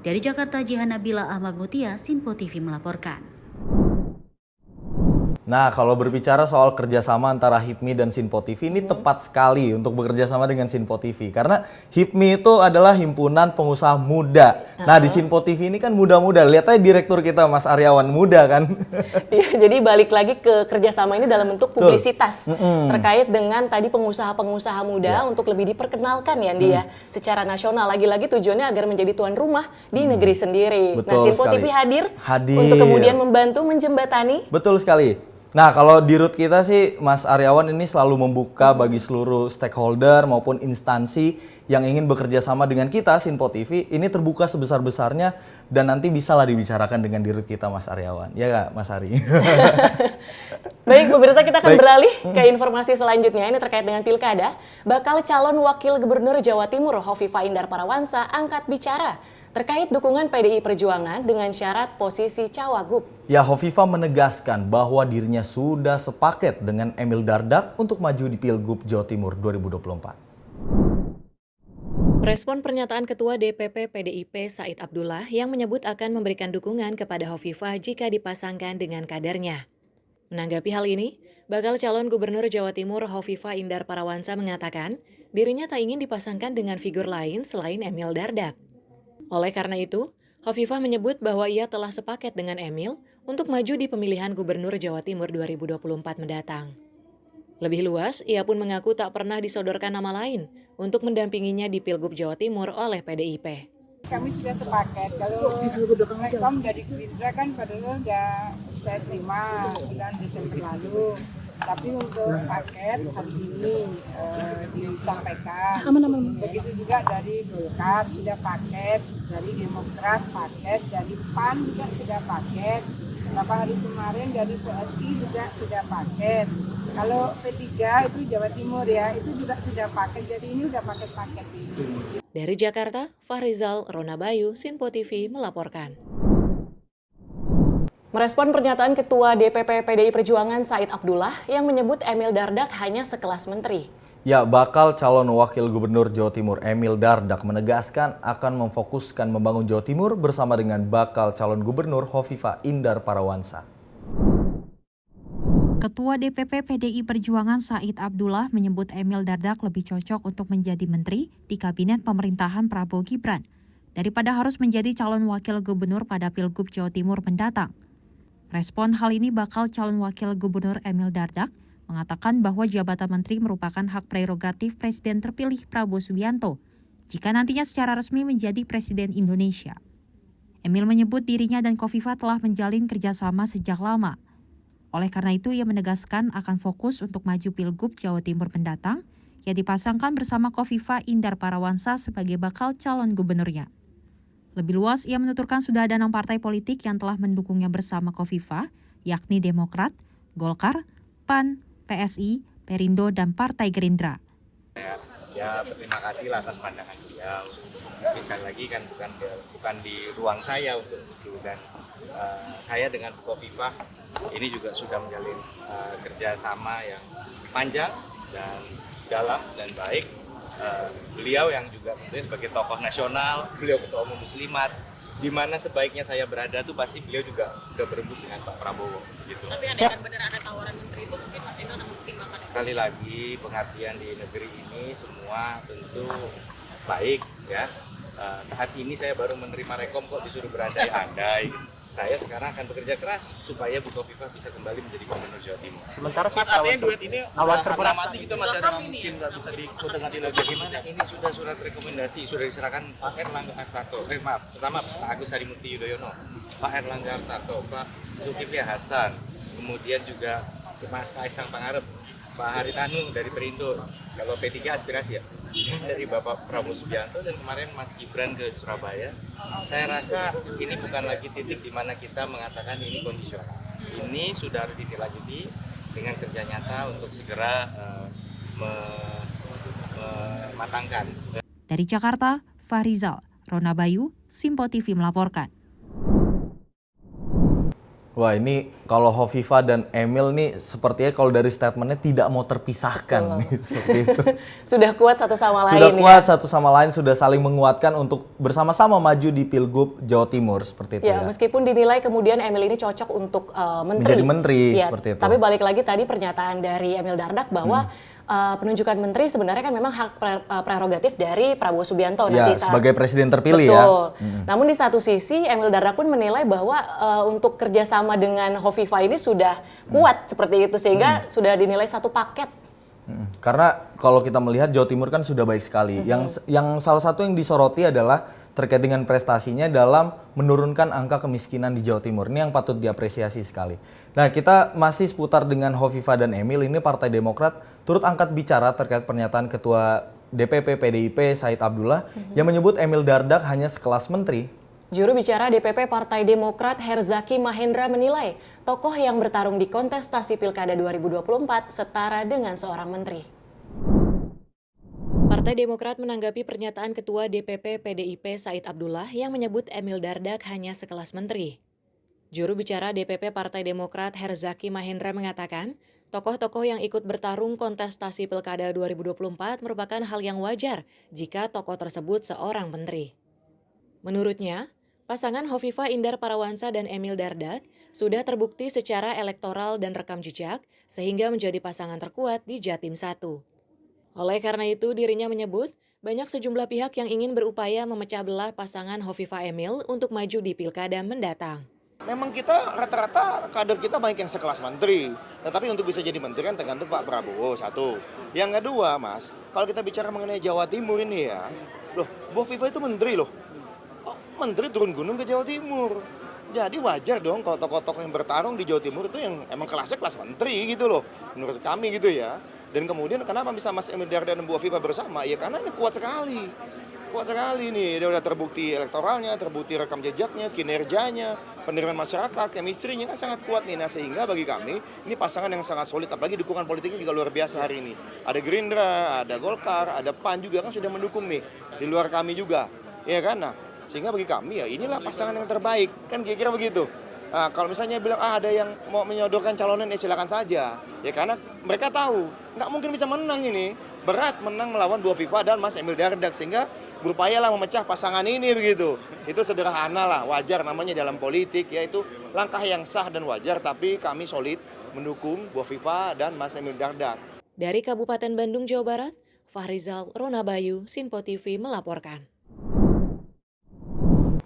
Dari Jakarta, Jihan Nabila Ahmad Mutia, Sinpo TV melaporkan. Nah, kalau berbicara soal kerjasama antara HIPMI dan Sinpo TV, ini tepat sekali untuk bekerja sama dengan Sinpo TV. Karena HIPMI itu adalah himpunan pengusaha muda. Nah, di Sinpo TV ini kan muda-muda. Lihat aja direktur kita, Mas Aryawan, muda kan? Iya, jadi balik lagi ke kerjasama ini dalam bentuk publisitas. Terkait dengan tadi pengusaha-pengusaha muda untuk lebih diperkenalkan ya, dia secara nasional. Lagi-lagi tujuannya agar menjadi tuan rumah di negeri sendiri. Nah, Sinpo TV hadir untuk kemudian membantu menjembatani. Betul sekali. Nah, kalau di RUT kita sih, Mas Aryawan ini selalu membuka bagi seluruh stakeholder maupun instansi yang ingin bekerja sama dengan kita, Sinpo TV, ini terbuka sebesar-besarnya dan nanti bisalah dibicarakan dengan di RUT kita, Mas Aryawan. Ya nggak, Mas Ari? Baik, pemirsa, kita akan beralih ke informasi selanjutnya. Ini terkait dengan pilkada. Bakal calon wakil gubernur Jawa Timur, Hovifah Indar Parawansa, angkat bicara terkait dukungan PDI Perjuangan dengan syarat posisi cawagup. Ya, Hovifah menegaskan bahwa dirinya sudah sepaket dengan Emil Dardak untuk maju di Pilgub Jawa Timur 2024. Respon pernyataan Ketua DPP PDIP Said Abdullah yang menyebut akan memberikan dukungan kepada Hovifah jika dipasangkan dengan kadernya. Menanggapi hal ini, bakal calon gubernur Jawa Timur Hovifah Indar Parawansa mengatakan dirinya tak ingin dipasangkan dengan figur lain selain Emil Dardak. Oleh karena itu, Hovifah menyebut bahwa ia telah sepaket dengan Emil untuk maju di pemilihan Gubernur Jawa Timur 2024 mendatang. Lebih luas, ia pun mengaku tak pernah disodorkan nama lain untuk mendampinginya di Pilgub Jawa Timur oleh PDIP. Kami sudah sepaket, kalau Rekom dari Gerindra kan padahal udah saya terima bulan Desember lalu. Tapi untuk paket hari ini disampaikan. Begitu juga dari Golkar sudah paket, dari Demokrat paket, dari PAN juga sudah paket. Beberapa hari kemarin dari PSI juga sudah paket. Kalau P3 itu Jawa Timur ya, itu juga sudah paket. Jadi ini udah paket-paket ini. Dari Jakarta, Fahrizal Ronabayu, Sinpo TV melaporkan. Merespon pernyataan Ketua DPP PDI Perjuangan Said Abdullah yang menyebut Emil Dardak hanya sekelas menteri. Ya, bakal calon wakil gubernur Jawa Timur Emil Dardak menegaskan akan memfokuskan membangun Jawa Timur bersama dengan bakal calon gubernur Hovifah Indar Parawansa. Ketua DPP PDI Perjuangan Said Abdullah menyebut Emil Dardak lebih cocok untuk menjadi menteri di kabinet pemerintahan Prabowo Gibran daripada harus menjadi calon wakil gubernur pada Pilgub Jawa Timur mendatang. Respon hal ini, bakal calon wakil gubernur Emil Dardak mengatakan bahwa jabatan menteri merupakan hak prerogatif Presiden terpilih Prabowo Subianto jika nantinya secara resmi menjadi Presiden Indonesia. Emil menyebut dirinya dan Khofifah telah menjalin kerjasama sejak lama. Oleh karena itu, ia menegaskan akan fokus untuk maju Pilgub Jawa Timur mendatang yang dipasangkan bersama Khofifah Indar Parawansa sebagai bakal calon gubernurnya. Lebih luas, ia menuturkan sudah ada 6 partai politik yang telah mendukungnya bersama Khofifah, yakni Demokrat, Golkar, PAN, PSI, Perindo, dan Partai Gerindra. Ya berterima kasih lah atas pandangan beliau. Tapi sekali lagi kan bukan di ruang saya untuk itu, dan saya dengan Khofifah ini juga sudah menjalin kerjasama yang panjang dan dalam dan baik. Beliau yang juga tentunya sebagai tokoh nasional, beliau ketua umum Muslimat, di mana sebaiknya saya berada tuh pasti beliau juga udah berembuk dengan Pak Prabowo gitu. Tapi andaikan benar ada tawaran menteri itu mungkin Mas Emil akan mempertimbangkan. Sekali lagi pengertian di negeri ini semua tentu baik ya. Saat ini saya baru menerima rekom kok disuruh berandai-andai. Saya sekarang akan bekerja keras supaya Bu Khofifah bisa kembali menjadi gubernur Jawa Timur. Sementara sih duet ini awal terbenamati itu masih ada mungkin nggak bisa diikut dengan bagaimana ini sudah surat rekomendasi sudah diserahkan Pak Erlangga Hartarto, pertama Pak Agus Harimurti Yudhoyono, Pak Erlangga Hartarto, Pak Zulkifli Hasan, kemudian juga Mas Kaisang Pangarep, Pak Haritanu dari Perindo, Kalau P3 aspirasi ya, dari Bapak Prabowo Subianto dan kemarin Mas Gibran ke Surabaya, saya rasa ini bukan lagi titik di mana kita mengatakan ini kondisional. Ini sudah harus ditindaklanjuti dengan kerja nyata untuk segera mematangkan. Dari Jakarta, Fahrizal, Rona Bayu, Simpo TV melaporkan. Wah, ini kalau Hovifah dan Emil nih sepertinya kalau dari statementnya tidak mau terpisahkan nih, seperti itu. Sudah kuat satu sama lain. Sudah kuat satu sama lain, sudah saling menguatkan untuk bersama-sama maju di Pilgub Jawa Timur seperti itu ya. Meskipun dinilai kemudian Emil ini cocok untuk menteri. Menjadi menteri ya, seperti itu. Tapi balik lagi tadi pernyataan dari Emil Dardak bahwa penunjukan menteri sebenarnya kan memang hak prerogatif dari Prabowo Subianto nanti saat sebagai presiden terpilih. Betul. ya. Namun di satu sisi Emil Dardak pun menilai bahwa untuk kerjasama dengan Hovifah ini sudah kuat seperti itu sehingga sudah dinilai satu paket. Karena kalau kita melihat Jawa Timur kan sudah baik sekali. Yang salah satu yang disoroti adalah terkait dengan prestasinya dalam menurunkan angka kemiskinan di Jawa Timur. Ini yang patut diapresiasi sekali. Nah, kita masih seputar dengan Hovifah dan Emil. Ini Partai Demokrat turut angkat bicara terkait pernyataan Ketua DPP PDIP Said Abdullah yang menyebut Emil Dardak hanya sekelas menteri. Juru bicara DPP Partai Demokrat Herzaki Mahendra menilai tokoh yang bertarung di kontestasi Pilkada 2024 setara dengan seorang menteri. Partai Demokrat menanggapi pernyataan Ketua DPP PDIP Said Abdullah yang menyebut Emil Dardak hanya sekelas menteri. Juru bicara DPP Partai Demokrat Herzaki Mahendra mengatakan, tokoh-tokoh yang ikut bertarung kontestasi Pilkada 2024 merupakan hal yang wajar jika tokoh tersebut seorang menteri. Menurutnya, pasangan Hovifah Indar Parawansa dan Emil Dardak sudah terbukti secara elektoral dan rekam jejak sehingga menjadi pasangan terkuat di Jatim 1. Oleh karena itu, dirinya menyebut banyak sejumlah pihak yang ingin berupaya memecah belah pasangan Hovifah Emil untuk maju di Pilkada mendatang. Memang kita rata-rata kader kita banyak yang sekelas menteri, tetapi untuk bisa jadi menteri kan tergantung Pak Prabowo, satu. Yang kedua, Mas, kalau kita bicara mengenai Jawa Timur ini ya, loh, Bu Hovifah itu menteri loh. Menteri turun gunung ke Jawa Timur. Jadi wajar dong kalau tokoh-tokoh yang bertarung di Jawa Timur itu yang emang kelasnya kelas menteri gitu loh. Menurut kami gitu ya. Dan kemudian kenapa bisa Mas Emil Dardak dan Bu Hovifah bersama? Ya karena ini kuat sekali. Kuat sekali nih. Dia udah terbukti elektoralnya, terbukti rekam jejaknya, kinerjanya, penerimaan masyarakat, chemistry-nya kan sangat kuat nih. Nah sehingga bagi kami ini pasangan yang sangat solid. Apalagi dukungan politiknya juga luar biasa hari ini. Ada Gerindra, ada Golkar, ada PAN juga kan sudah mendukung nih. Di luar kami juga. Ya kan? Nah sehingga bagi kami ya inilah pasangan yang terbaik. Kan kira-kira begitu. Nah, kalau misalnya bilang ada yang mau menyodorkan calonan ya silakan saja. Ya karena mereka tahu nggak mungkin bisa menang ini. Berat menang melawan Bu Hovifah dan Mas Emil Dardak sehingga berupayalah memecah pasangan ini begitu. Itu sederhana lah, wajar namanya dalam politik yaitu langkah yang sah dan wajar tapi kami solid mendukung Bu Hovifah dan Mas Emil Dardak. Dari Kabupaten Bandung, Jawa Barat, Fahrizal, Rona Bayu, Simpo TV melaporkan.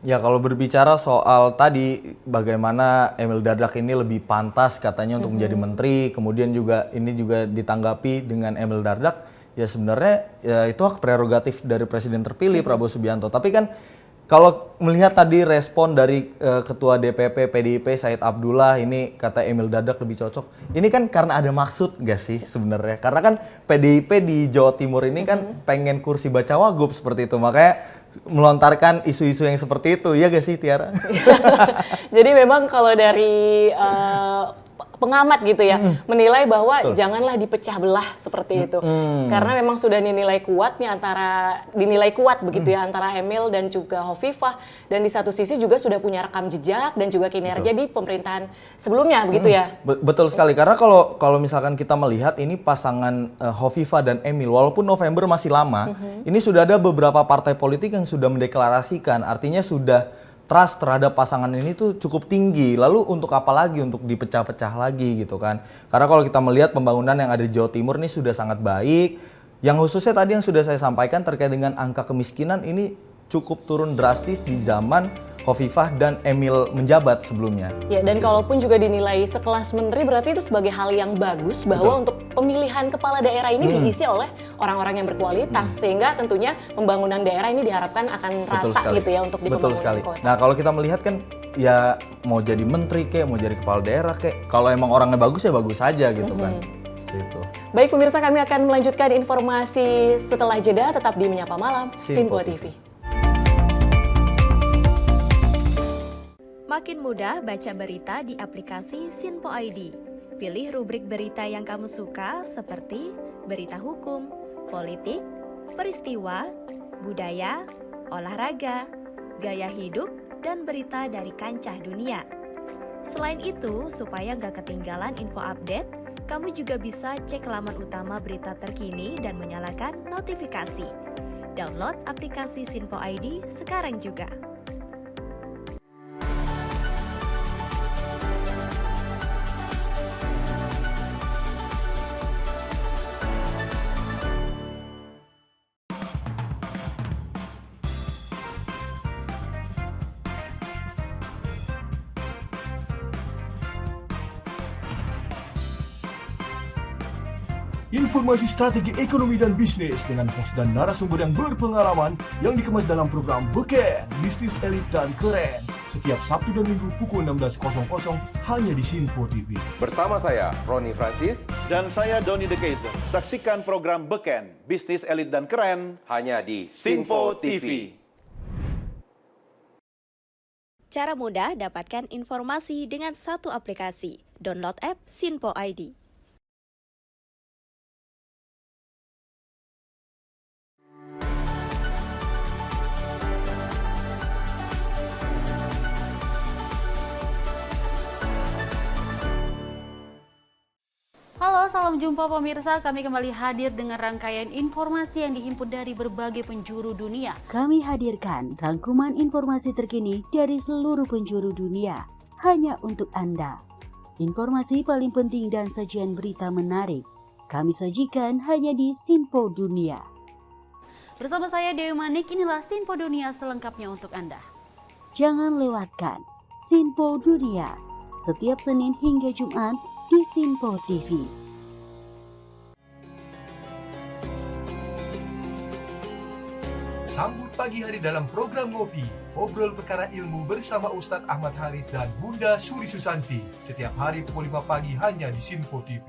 Ya kalau berbicara soal tadi bagaimana Emil Dardak ini lebih pantas katanya untuk menjadi menteri, kemudian juga ini juga ditanggapi dengan Emil Dardak, ya sebenarnya ya itu hak prerogatif dari presiden terpilih Prabowo Subianto. Tapi kan kalau melihat tadi respon dari Ketua DPP PDIP Said Abdullah ini kata Emil Dardak lebih cocok. Ini kan karena ada maksud nggak sih sebenarnya? Karena kan PDIP di Jawa Timur ini kan pengen kursi bacawagup seperti itu. Makanya melontarkan isu-isu yang seperti itu. Ya nggak sih Tiara? Jadi memang kalau dari pengamat gitu ya, menilai bahwa janganlah dipecah belah seperti itu. Karena memang sudah dinilai kuat nih dinilai kuat begitu ya antara Emil dan juga Hovifah, dan di satu sisi juga sudah punya rekam jejak dan juga kinerja di pemerintahan sebelumnya begitu ya. Betul sekali, karena kalau misalkan kita melihat ini pasangan Hovifah dan Emil walaupun November masih lama, ini sudah ada beberapa partai politik yang sudah mendeklarasikan, artinya sudah trust terhadap pasangan ini tuh cukup tinggi. Lalu untuk apa lagi untuk dipecah-pecah lagi gitu kan? Karena kalau kita melihat pembangunan yang ada di Jawa Timur ini sudah sangat baik. Yang khususnya tadi yang sudah saya sampaikan terkait dengan angka kemiskinan ini cukup turun drastis di zaman Hovifah dan Emil menjabat sebelumnya. Ya, dan kalaupun juga dinilai sekelas menteri berarti itu sebagai hal yang bagus bahwa untuk pemilihan kepala daerah ini diisi oleh orang-orang yang berkualitas sehingga tentunya pembangunan daerah ini diharapkan akan rata gitu ya untuk di pembangunan kota. Nah, kalau kita melihat kan ya mau jadi menteri kek, mau jadi kepala daerah kek, kalau emang orangnya bagus ya bagus saja gitu kan. Seperti itu. Baik pemirsa, kami akan melanjutkan informasi setelah jeda, tetap di Menyapa Malam, Sinpo TV. Makin mudah baca berita di aplikasi Sinpo ID. Pilih rubrik berita yang kamu suka seperti berita hukum, politik, peristiwa, budaya, olahraga, gaya hidup, dan berita dari kancah dunia. Selain itu, supaya nggak ketinggalan info update, kamu juga bisa cek laman utama berita terkini dan menyalakan notifikasi. Download aplikasi Sinpo ID sekarang juga. Informasi strategi ekonomi dan bisnis dengan host dan narasumber yang berpengalaman yang dikemas dalam program Beken, Bisnis Elit dan Keren. Setiap Sabtu dan Minggu pukul 16.00 hanya di Sinpo TV. Bersama saya, Roni Francis. Dan saya, Doni De Keizer. Saksikan program Beken, Bisnis Elit dan Keren. Hanya di Sinpo TV. Cara mudah dapatkan informasi dengan satu aplikasi. Download app Sinpo ID. Halo, salam jumpa pemirsa. Kami kembali hadir dengan rangkaian informasi yang dihimpun dari berbagai penjuru dunia. Kami hadirkan rangkuman informasi terkini dari seluruh penjuru dunia hanya untuk Anda. Informasi paling penting dan sajian berita menarik kami sajikan hanya di Sinpo Dunia. Bersama saya Dewi Manik, inilah Sinpo Dunia selengkapnya untuk Anda. Jangan lewatkan Sinpo Dunia setiap Senin hingga Jumat di Sinpo TV. Sambut pagi hari dalam program Ngopi, obrol perkara ilmu bersama Ustadz Ahmad Haris dan Bunda Suri Susanti. Setiap hari pukul 5 pagi hanya di Sinpo TV.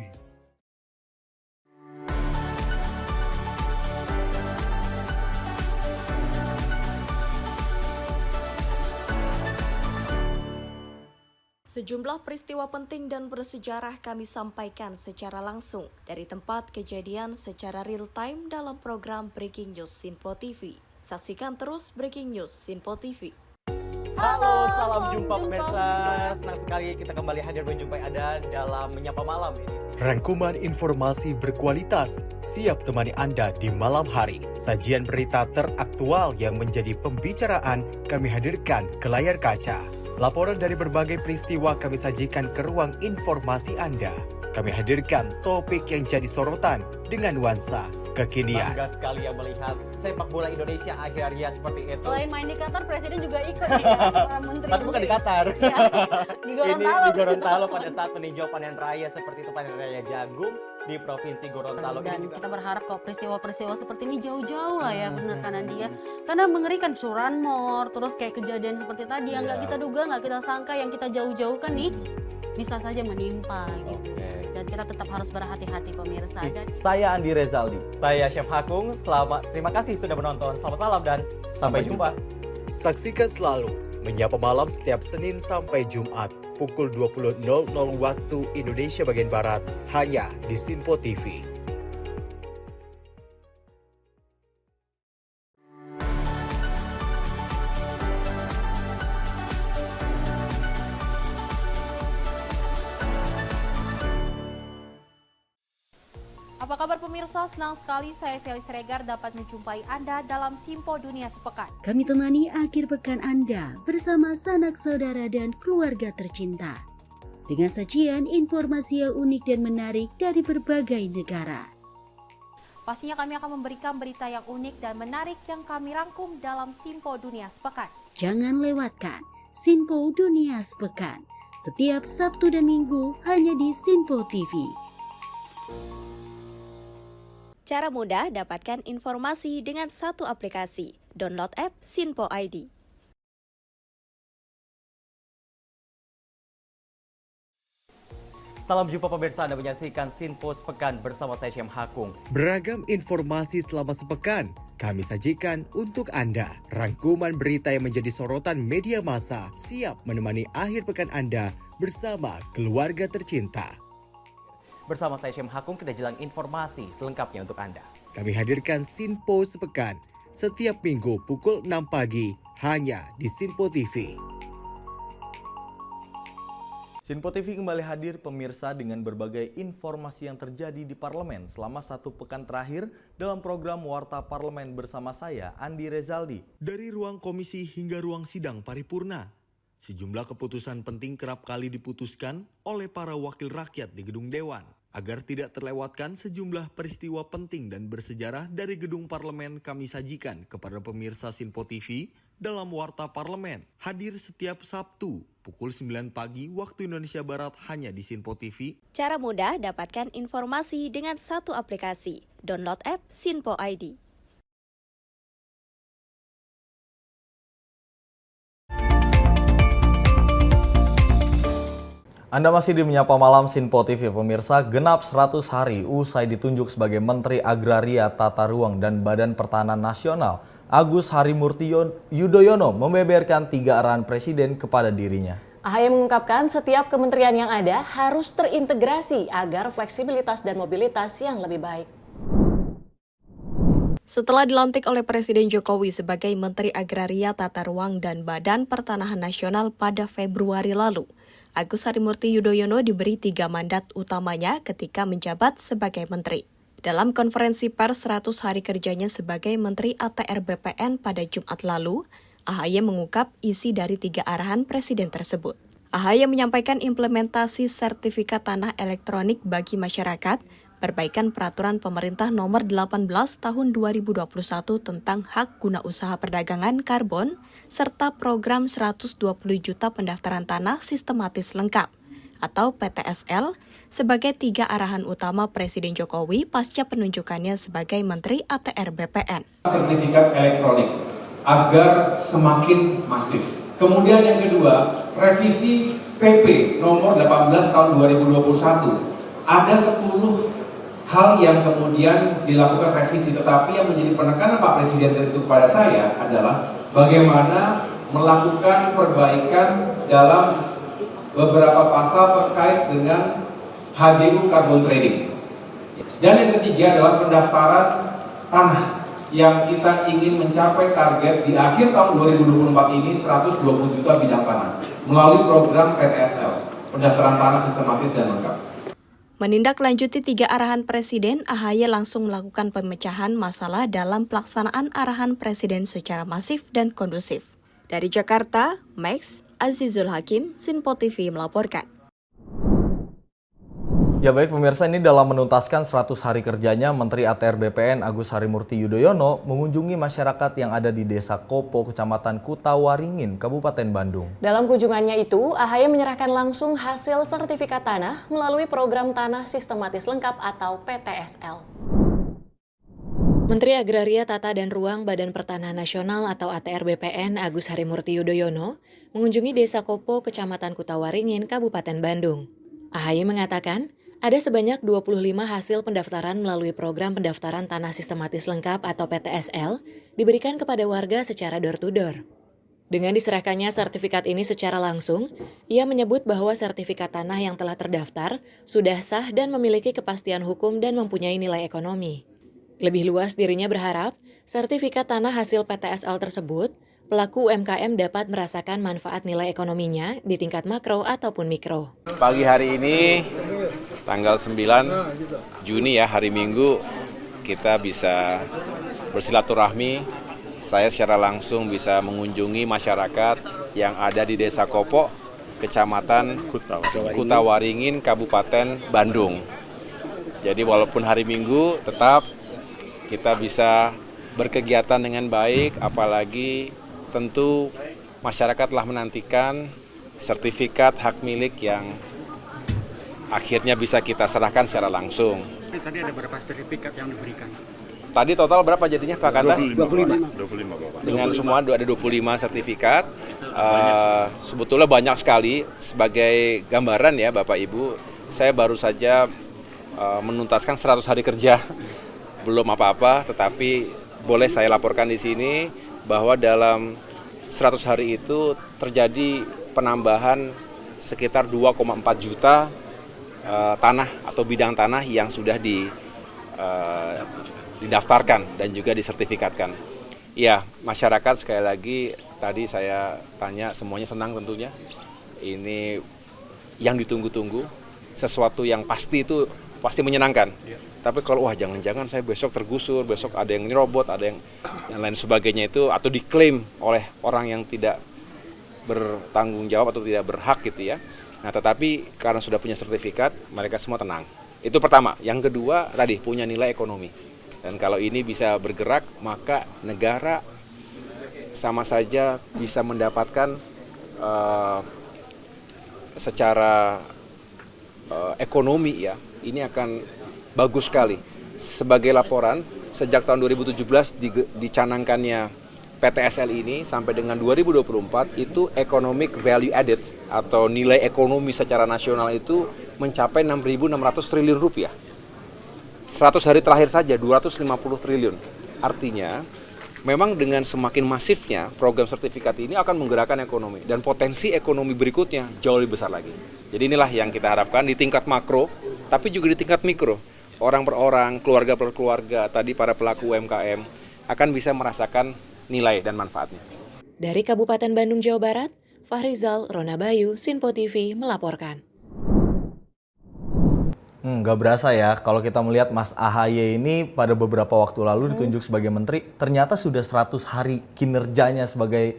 Sejumlah peristiwa penting dan bersejarah kami sampaikan secara langsung dari tempat kejadian secara real time dalam program Breaking News Sinpo TV. Saksikan terus Breaking News Sinpo TV. Halo, salam jumpa pemirsa. Senang sekali kita kembali hadir menjumpai Anda dalam Menyapa Malam ini. Rangkuman informasi berkualitas siap temani Anda di malam hari. Sajian berita teraktual yang menjadi pembicaraan kami hadirkan ke layar kaca. Laporan dari berbagai peristiwa kami sajikan ke ruang informasi Anda. Kami hadirkan topik yang jadi sorotan dengan nuansa kekinian. Bangga sekali yang melihat sepak bola Indonesia akhirnya seperti itu. Selain main di Qatar, Presiden juga ikut nih ya, para menteri. Tapi bukan di Qatar. Ya, di Gorontalo. Ini di Gorontalo pada saat meninjau panen raya seperti itu, panen raya jagung di Provinsi Gorontalo. Dan kita berharap kok peristiwa-peristiwa seperti ini jauh-jauh lah ya, benar kan Andi ya. Karena mengerikan Curanmor, terus kayak kejadian seperti tadi yang nggak kita duga, nggak kita sangka, yang kita jauh-jauhkan nih bisa saja menimpa gitu. Dan kita tetap harus berhati-hati pemirsa. Saya Andi Rezaldi, saya Chef Hakung. Terima kasih sudah menonton. Selamat malam dan sampai jumpa. Saksikan selalu Menyapa Malam setiap Senin sampai Jumat pukul 20.00 waktu Indonesia bagian Barat hanya di Sinpo TV. Apa kabar pemirsa? Senang sekali saya Sally Siregar dapat menjumpai Anda dalam Sinpo Dunia Sepekan. Kami temani akhir pekan Anda bersama sanak saudara dan keluarga tercinta. Dengan sajian informasi yang unik dan menarik dari berbagai negara. Pastinya kami akan memberikan berita yang unik dan menarik yang kami rangkum dalam Sinpo Dunia Sepekan. Jangan lewatkan Sinpo Dunia Sepekan setiap Sabtu dan Minggu hanya di Sinpo TV. Cara mudah dapatkan informasi dengan satu aplikasi. Download app Sinpo ID. Salam jumpa pemirsa, Anda menyaksikan Sinpo Sepekan bersama saya Syam Hakung. Beragam informasi selama sepekan kami sajikan untuk Anda. Rangkuman berita yang menjadi sorotan media massa siap menemani akhir pekan Anda bersama keluarga tercinta. Bersama saya Syam Hakung, kita jelang informasi selengkapnya untuk Anda. Kami hadirkan Sinpo Sepekan setiap minggu pukul 6 pagi hanya di Sinpo TV. Sinpo TV kembali hadir pemirsa dengan berbagai informasi yang terjadi di parlemen selama 1 pekan terakhir dalam program Warta Parlemen bersama saya, Andi Rezaldi. Dari ruang komisi hingga ruang sidang paripurna, sejumlah keputusan penting kerap kali diputuskan oleh para wakil rakyat di gedung Dewan. Agar tidak terlewatkan sejumlah peristiwa penting dan bersejarah dari gedung parlemen, kami sajikan kepada pemirsa Sinpo TV dalam Warta Parlemen. Hadir setiap Sabtu pukul 9 pagi waktu Indonesia Barat hanya di Sinpo TV. Cara mudah dapatkan informasi dengan satu aplikasi. Download app Sinpo ID. Anda masih di Menyapa Malam Sinpo TV, pemirsa. Genap 100 hari usai ditunjuk sebagai Menteri Agraria, Tata Ruang, dan Badan Pertahanan Nasional, Agus Harimurti Yudhoyono membeberkan 3 arahan Presiden kepada dirinya. AHY mengungkapkan setiap kementerian yang ada harus terintegrasi agar fleksibilitas dan mobilitas yang lebih baik. Setelah dilantik oleh Presiden Jokowi sebagai Menteri Agraria, Tata Ruang, dan Badan Pertanahan Nasional pada Februari lalu, Agus Harimurti Yudhoyono diberi 3 mandat utamanya ketika menjabat sebagai menteri. Dalam konferensi pers 100 hari kerjanya sebagai Menteri ATR BPN pada Jumat lalu, AHY mengungkap isi dari 3 arahan Presiden tersebut. AHY menyampaikan implementasi sertifikat tanah elektronik bagi masyarakat, perbaikan peraturan pemerintah nomor 18 tahun 2021 tentang hak guna usaha perdagangan karbon, serta program 120 juta pendaftaran tanah sistematis lengkap, atau PTSL, sebagai 3 arahan utama Presiden Jokowi pasca penunjukannya sebagai Menteri ATR BPN. Sertifikat elektronik agar semakin masif. Kemudian yang kedua, revisi PP nomor 18 tahun 2021. Ada 10 hal yang kemudian dilakukan revisi, tetapi yang menjadi penekanan Pak Presiden itu kepada saya adalah bagaimana melakukan perbaikan dalam beberapa pasal terkait dengan HGU carbon trading. Dan yang ketiga adalah pendaftaran tanah yang kita ingin mencapai target di akhir tahun 2024 ini 120 juta bidang tanah melalui program PTSL, pendaftaran tanah sistematis dan lengkap. Menindaklanjuti 3 arahan Presiden, AHY langsung melakukan pemecahan masalah dalam pelaksanaan arahan Presiden secara masif dan kondusif. Dari Jakarta, Max Azizul Hakim, Sinpo TV melaporkan. Ya baik pemirsa, ini dalam menuntaskan 100 hari kerjanya, Menteri ATR BPN Agus Harimurti Yudhoyono mengunjungi masyarakat yang ada di Desa Kopo, Kecamatan Kutawaringin, Kabupaten Bandung. Dalam kunjungannya itu, AHY menyerahkan langsung hasil sertifikat tanah melalui program Tanah Sistematis Lengkap atau PTSL. Menteri Agraria, Tata dan Ruang Badan Pertanahan Nasional atau ATR BPN Agus Harimurti Yudhoyono mengunjungi Desa Kopo, Kecamatan Kutawaringin, Kabupaten Bandung. AHY mengatakan, ada sebanyak 25 hasil pendaftaran melalui program pendaftaran Tanah Sistematis Lengkap atau PTSL diberikan kepada warga secara door-to-door. Dengan diserahkannya sertifikat ini secara langsung, ia menyebut bahwa sertifikat tanah yang telah terdaftar sudah sah dan memiliki kepastian hukum dan mempunyai nilai ekonomi. Lebih luas dirinya berharap, sertifikat tanah hasil PTSL tersebut, pelaku UMKM dapat merasakan manfaat nilai ekonominya di tingkat makro ataupun mikro. Pagi hari ini, tanggal 9 Juni ya, hari Minggu, kita bisa bersilaturahmi. Saya secara langsung bisa mengunjungi masyarakat yang ada di Desa Kopo, Kecamatan Kutawaringin, Kabupaten Bandung. Jadi walaupun hari Minggu, tetap kita bisa berkegiatan dengan baik, apalagi tentu masyarakat telah menantikan sertifikat hak milik yang akhirnya bisa kita serahkan secara langsung. Tadi ada berapa sertifikat yang diberikan? Tadi total berapa jadinya Pak Kanta? 25 Bapak. Dengan semua ada 25 sertifikat. Sebetulnya banyak sekali. Sebagai gambaran ya Bapak Ibu, saya baru saja menuntaskan 100 hari kerja, belum apa-apa, tetapi boleh saya laporkan di sini bahwa dalam 100 hari itu terjadi penambahan sekitar 2,4 juta tanah atau bidang tanah yang sudah didaftarkan dan juga disertifikatkan. Ya, masyarakat sekali lagi tadi saya tanya semuanya senang tentunya. Ini yang ditunggu-tunggu, sesuatu yang pasti itu pasti menyenangkan. Tapi kalau wah jangan-jangan saya besok tergusur, besok ada yang nyerobot, ada yang lain sebagainya itu atau diklaim oleh orang yang tidak bertanggung jawab atau tidak berhak gitu ya. Nah, tetapi karena sudah punya sertifikat, mereka semua tenang. Itu pertama. Yang kedua, tadi punya nilai ekonomi. Dan kalau ini bisa bergerak, maka negara sama saja bisa mendapatkan secara ekonomi ya. Ini akan bagus sekali. Sebagai laporan, sejak tahun 2017 dicanangkannya PTSL ini sampai dengan 2024 itu economic value added atau nilai ekonomi secara nasional itu mencapai 6.600 triliun rupiah. 100 hari terakhir saja 250 triliun. Artinya memang dengan semakin masifnya program sertifikat ini akan menggerakkan ekonomi dan potensi ekonomi berikutnya jauh lebih besar lagi. Jadi inilah yang kita harapkan di tingkat makro tapi juga di tingkat mikro. Orang per orang, keluarga per keluarga, tadi para pelaku UMKM akan bisa merasakan nilai dan manfaatnya. Dari Kabupaten Bandung, Jawa Barat, Fahrizal Ronabayu, Sinpo TV melaporkan. Nggak berasa ya, kalau kita melihat Mas AHY ini pada beberapa waktu lalu ditunjuk sebagai menteri, ternyata sudah 100 hari kinerjanya sebagai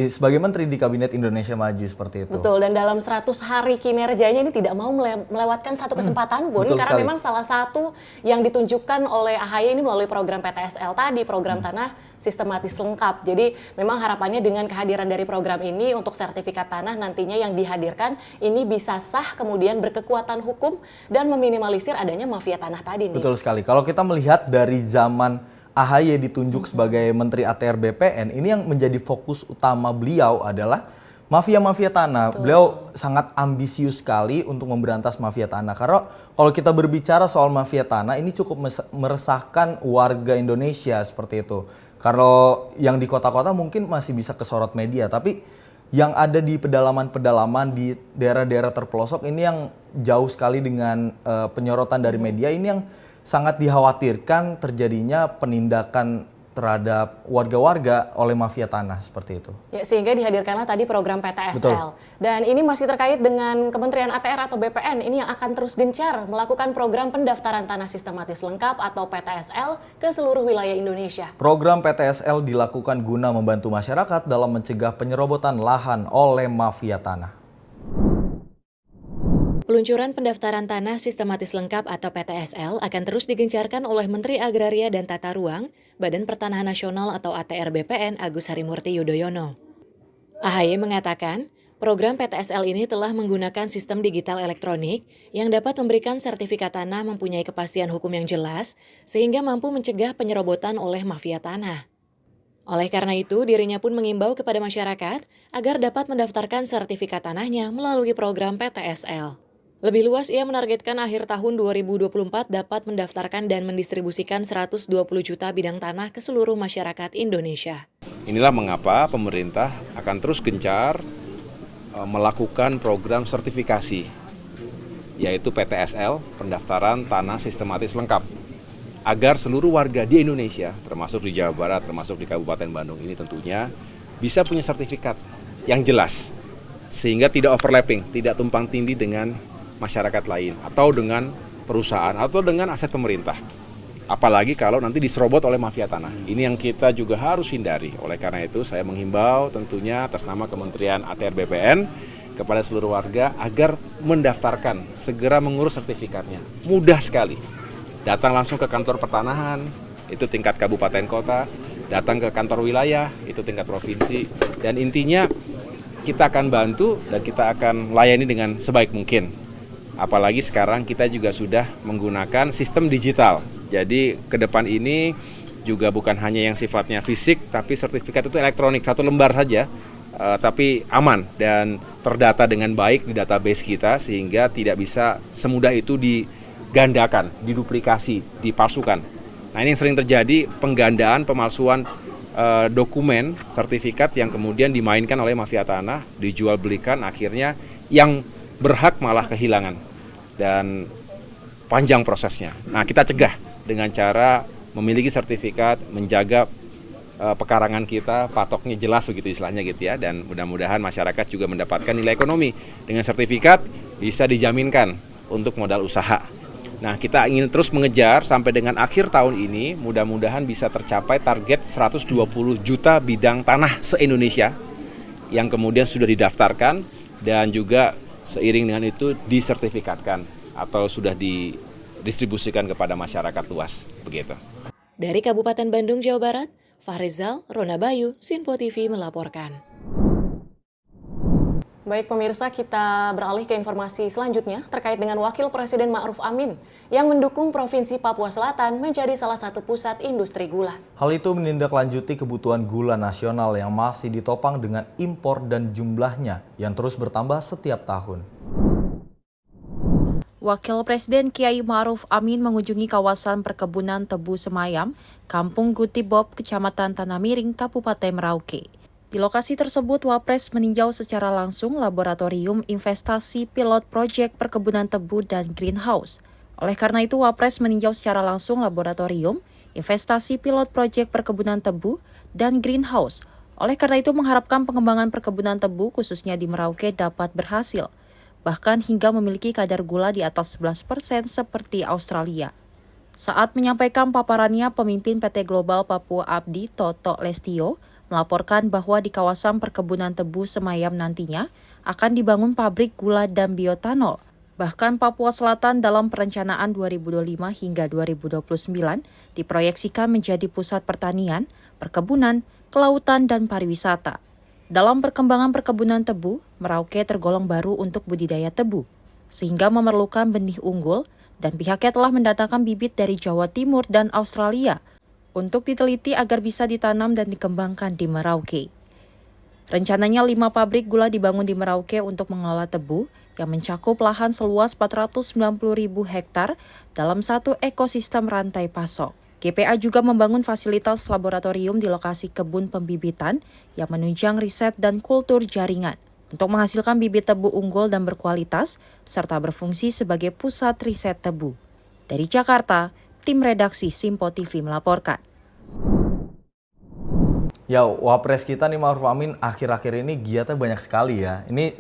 sebagai menteri di Kabinet Indonesia Maju seperti itu. Betul, dan dalam 100 hari kinerjanya ini tidak mau melewatkan satu kesempatan pun, karena sekali. Memang salah satu yang ditunjukkan oleh AHY ini melalui program PTSL tadi, program tanah sistematis lengkap. Jadi memang harapannya dengan kehadiran dari program ini untuk sertifikat tanah nantinya yang dihadirkan ini bisa sah kemudian berkekuatan hukum dan meminimalisir adanya mafia tanah tadi nih. Betul sekali. Kalau kita melihat dari zaman AHY ditunjuk sebagai Menteri ATR BPN, ini yang menjadi fokus utama beliau adalah mafia-mafia tanah. Betul. Beliau sangat ambisius sekali untuk memberantas mafia tanah. Karena kalau kita berbicara soal mafia tanah, ini cukup meresahkan warga Indonesia seperti itu. Kalau yang di kota-kota mungkin masih bisa kesorot media, tapi yang ada di pedalaman-pedalaman di daerah-daerah terpelosok ini yang jauh sekali dengan penyorotan dari media, ini yang sangat dikhawatirkan terjadinya penindakan terhadap warga-warga oleh mafia tanah seperti itu. Ya, sehingga dihadirkanlah tadi program PTSL. Betul. Dan ini masih terkait dengan Kementerian ATR atau BPN ini yang akan terus gencar melakukan program pendaftaran tanah sistematis lengkap atau PTSL ke seluruh wilayah Indonesia. Program PTSL dilakukan guna membantu masyarakat dalam mencegah penyerobotan lahan oleh mafia tanah. Peluncuran pendaftaran tanah sistematis lengkap atau PTSL akan terus digencarkan oleh Menteri Agraria dan Tata Ruang, Badan Pertanahan Nasional atau ATR BPN Agus Harimurti Yudhoyono. AHY mengatakan, program PTSL ini telah menggunakan sistem digital elektronik yang dapat memberikan sertifikat tanah mempunyai kepastian hukum yang jelas, sehingga mampu mencegah penyerobotan oleh mafia tanah. Oleh karena itu, dirinya pun mengimbau kepada masyarakat agar dapat mendaftarkan sertifikat tanahnya melalui program PTSL. Lebih luas, ia menargetkan akhir tahun 2024 dapat mendaftarkan dan mendistribusikan 120 juta bidang tanah ke seluruh masyarakat Indonesia. Inilah mengapa pemerintah akan terus gencar melakukan program sertifikasi, yaitu PTSL, pendaftaran tanah sistematis lengkap, agar seluruh warga di Indonesia, termasuk di Jawa Barat, termasuk di Kabupaten Bandung ini tentunya, bisa punya sertifikat yang jelas, sehingga tidak overlapping, tidak tumpang tindih dengan masyarakat lain atau dengan perusahaan atau dengan aset pemerintah. Apalagi kalau nanti diserobot oleh mafia tanah. Ini yang kita juga harus hindari. Oleh karena itu saya menghimbau tentunya atas nama Kementerian ATR BPN kepada seluruh warga agar mendaftarkan, segera mengurus sertifikatnya. Mudah sekali. Datang langsung ke kantor pertanahan, itu tingkat kabupaten kota, datang ke kantor wilayah, itu tingkat provinsi, dan intinya kita akan bantu dan kita akan layani dengan sebaik mungkin. Apalagi sekarang kita juga sudah menggunakan sistem digital. Jadi ke depan ini juga bukan hanya yang sifatnya fisik, tapi sertifikat itu elektronik, satu lembar saja tapi aman dan terdata dengan baik di database kita sehingga tidak bisa semudah itu digandakan, diduplikasi, dipalsukan. Nah ini yang sering terjadi, penggandaan, pemalsuan dokumen, sertifikat yang kemudian dimainkan oleh mafia tanah, dijual belikan, akhirnya yang berhak malah kehilangan dan panjang prosesnya. Nah kita cegah dengan cara memiliki sertifikat, menjaga pekarangan kita, patoknya jelas begitu istilahnya gitu ya, dan mudah-mudahan masyarakat juga mendapatkan nilai ekonomi. Dengan sertifikat bisa dijaminkan untuk modal usaha. Nah, kita ingin terus mengejar sampai dengan akhir tahun ini, mudah-mudahan bisa tercapai target 120 juta bidang tanah se-Indonesia yang kemudian sudah didaftarkan dan juga seiring dengan itu disertifikatkan atau sudah didistribusikan kepada masyarakat luas, begitu. Dari Kabupaten Bandung, Jawa Barat, Fahrizal, Rona Bayu, Sinpo TV melaporkan. Baik pemirsa, kita beralih ke informasi selanjutnya terkait dengan Wakil Presiden Ma'ruf Amin yang mendukung Provinsi Papua Selatan menjadi salah satu pusat industri gula. Hal itu menindaklanjuti kebutuhan gula nasional yang masih ditopang dengan impor dan jumlahnya yang terus bertambah setiap tahun. Wakil Presiden Kiai Ma'ruf Amin mengunjungi kawasan perkebunan tebu Semayam, Kampung Gutibob, Kecamatan Tanah Miring, Kabupaten Merauke. Di lokasi tersebut, Wapres meninjau secara langsung laboratorium investasi pilot proyek perkebunan tebu dan greenhouse. Oleh karena itu, Wapres meninjau secara langsung laboratorium investasi pilot proyek perkebunan tebu dan greenhouse. Oleh karena itu, mengharapkan pengembangan perkebunan tebu khususnya di Merauke dapat berhasil, bahkan hingga memiliki kadar gula di atas 11% seperti Australia. Saat menyampaikan paparannya, pemimpin PT Global Papua Abdi, Toto Lestio, melaporkan bahwa di kawasan perkebunan tebu Semayam nantinya akan dibangun pabrik gula dan bioetanol. Bahkan Papua Selatan dalam perencanaan 2025 hingga 2029 diproyeksikan menjadi pusat pertanian, perkebunan, kelautan, dan pariwisata. Dalam perkembangan perkebunan tebu, Merauke tergolong baru untuk budidaya tebu, sehingga memerlukan benih unggul dan pihaknya telah mendatangkan bibit dari Jawa Timur dan Australia untuk diteliti agar bisa ditanam dan dikembangkan di Merauke. Rencananya 5 pabrik gula dibangun di Merauke untuk mengelola tebu yang mencakup lahan seluas 490.000 hektar dalam satu ekosistem rantai pasok. GPA juga membangun fasilitas laboratorium di lokasi kebun pembibitan yang menunjang riset dan kultur jaringan untuk menghasilkan bibit tebu unggul dan berkualitas serta berfungsi sebagai pusat riset tebu. Dari Jakarta, tim redaksi Sinpo TV melaporkan. Ya, Wapres kita nih Ma'ruf Amin akhir-akhir ini giatnya banyak sekali ya. Ini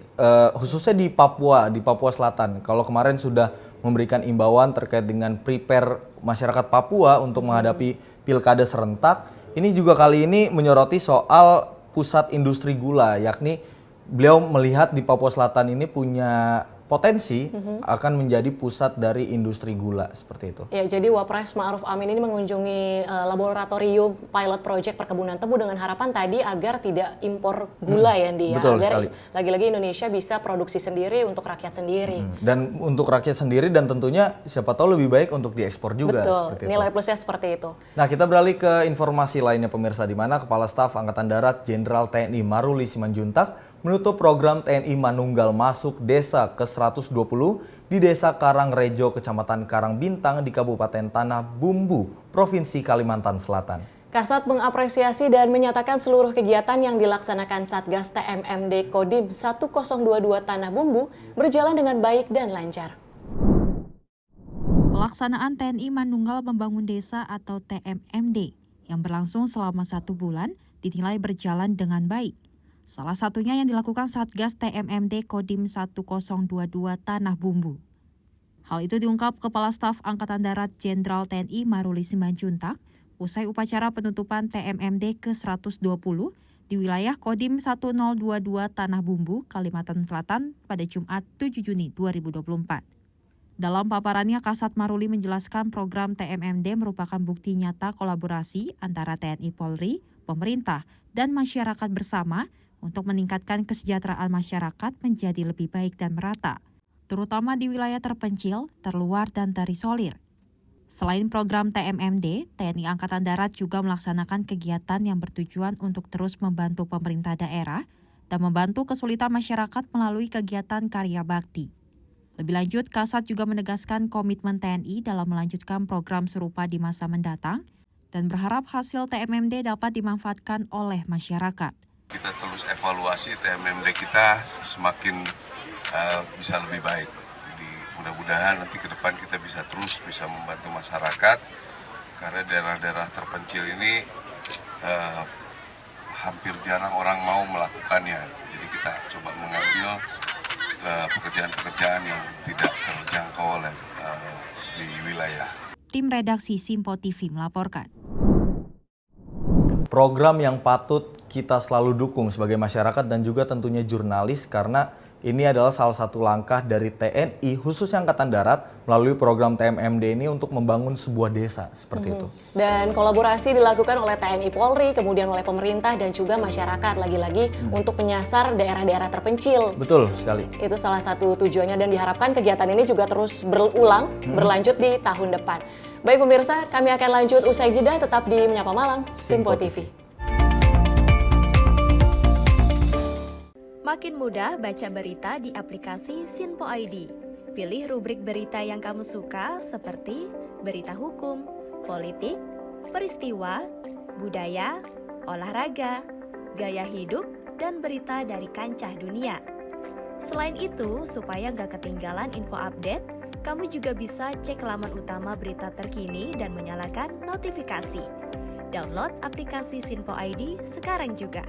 khususnya di Papua Selatan. Kalau kemarin sudah memberikan imbauan terkait dengan prepare masyarakat Papua untuk menghadapi pilkada serentak. Ini juga kali ini menyoroti soal pusat industri gula, yakni beliau melihat di Papua Selatan ini punya potensi akan menjadi pusat dari industri gula seperti itu. Ya, jadi Wapres Ma'ruf Amin ini mengunjungi laboratorium pilot project perkebunan tebu dengan harapan tadi agar tidak impor gula ya, Andi, ya. Betul Agar sekali. Lagi-lagi Indonesia bisa produksi sendiri untuk rakyat sendiri. Dan untuk rakyat sendiri dan tentunya siapa tahu lebih baik untuk diekspor juga. Betul, seperti nilai itu. plusnya seperti itu. Nah, kita beralih ke informasi lainnya pemirsa, di mana Kepala Staf Angkatan Darat Jenderal TNI Maruli Simanjuntak menutup program TNI Manunggal Masuk Desa ke-120 di Desa Karangrejo, Kecamatan Karangbintang di Kabupaten Tanah Bumbu, Provinsi Kalimantan Selatan. Kasat mengapresiasi dan menyatakan seluruh kegiatan yang dilaksanakan Satgas TMMD Kodim 1022 Tanah Bumbu berjalan dengan baik dan lancar. Pelaksanaan TNI Manunggal Membangun Desa atau TMMD yang berlangsung selama 1 bulan dinilai berjalan dengan baik. Salah satunya yang dilakukan Satgas TMMD Kodim 1022 Tanah Bumbu. Hal itu diungkap Kepala Staf Angkatan Darat Jenderal TNI Maruli Simanjuntak usai upacara penutupan TMMD ke-120 di wilayah Kodim 1022 Tanah Bumbu, Kalimantan Selatan pada Jumat 7 Juni 2024. Dalam paparannya, Kasat Maruli menjelaskan program TMMD merupakan bukti nyata kolaborasi antara TNI Polri, pemerintah, dan masyarakat bersama untuk meningkatkan kesejahteraan masyarakat menjadi lebih baik dan merata, terutama di wilayah terpencil, terluar, dan terisolir. Selain program TMMD, TNI Angkatan Darat juga melaksanakan kegiatan yang bertujuan untuk terus membantu pemerintah daerah dan membantu kesulitan masyarakat melalui kegiatan karya bakti. Lebih lanjut, Kasat juga menegaskan komitmen TNI dalam melanjutkan program serupa di masa mendatang dan berharap hasil TMMD dapat dimanfaatkan oleh masyarakat. Kita terus evaluasi TMMD kita semakin bisa lebih baik. Jadi mudah-mudahan nanti ke depan kita bisa membantu masyarakat karena daerah-daerah terpencil ini hampir jarang orang mau melakukannya. Jadi kita coba mengambil pekerjaan-pekerjaan yang tidak terjangkau oleh di wilayah. Tim redaksi Simpo TV melaporkan. Program yang patut kita selalu dukung sebagai masyarakat dan juga tentunya jurnalis karena ini adalah salah satu langkah dari TNI khususnya Angkatan Darat melalui program TMMD ini untuk membangun sebuah desa seperti itu. Dan kolaborasi dilakukan oleh TNI Polri, kemudian oleh pemerintah dan juga masyarakat lagi-lagi untuk menyasar daerah-daerah terpencil. Betul sekali. Itu salah satu tujuannya dan diharapkan kegiatan ini juga terus berulang, berlanjut di tahun depan. Baik pemirsa, kami akan lanjut usai jeda tetap di Menyapa Malam, Simpo TV. Makin mudah baca berita di aplikasi Sinpo ID. Pilih rubrik berita yang kamu suka seperti berita hukum, politik, peristiwa, budaya, olahraga, gaya hidup, dan berita dari kancah dunia. Selain itu, supaya nggak ketinggalan info update, kamu juga bisa cek laman utama berita terkini dan menyalakan notifikasi. Download aplikasi Sinpo ID sekarang juga.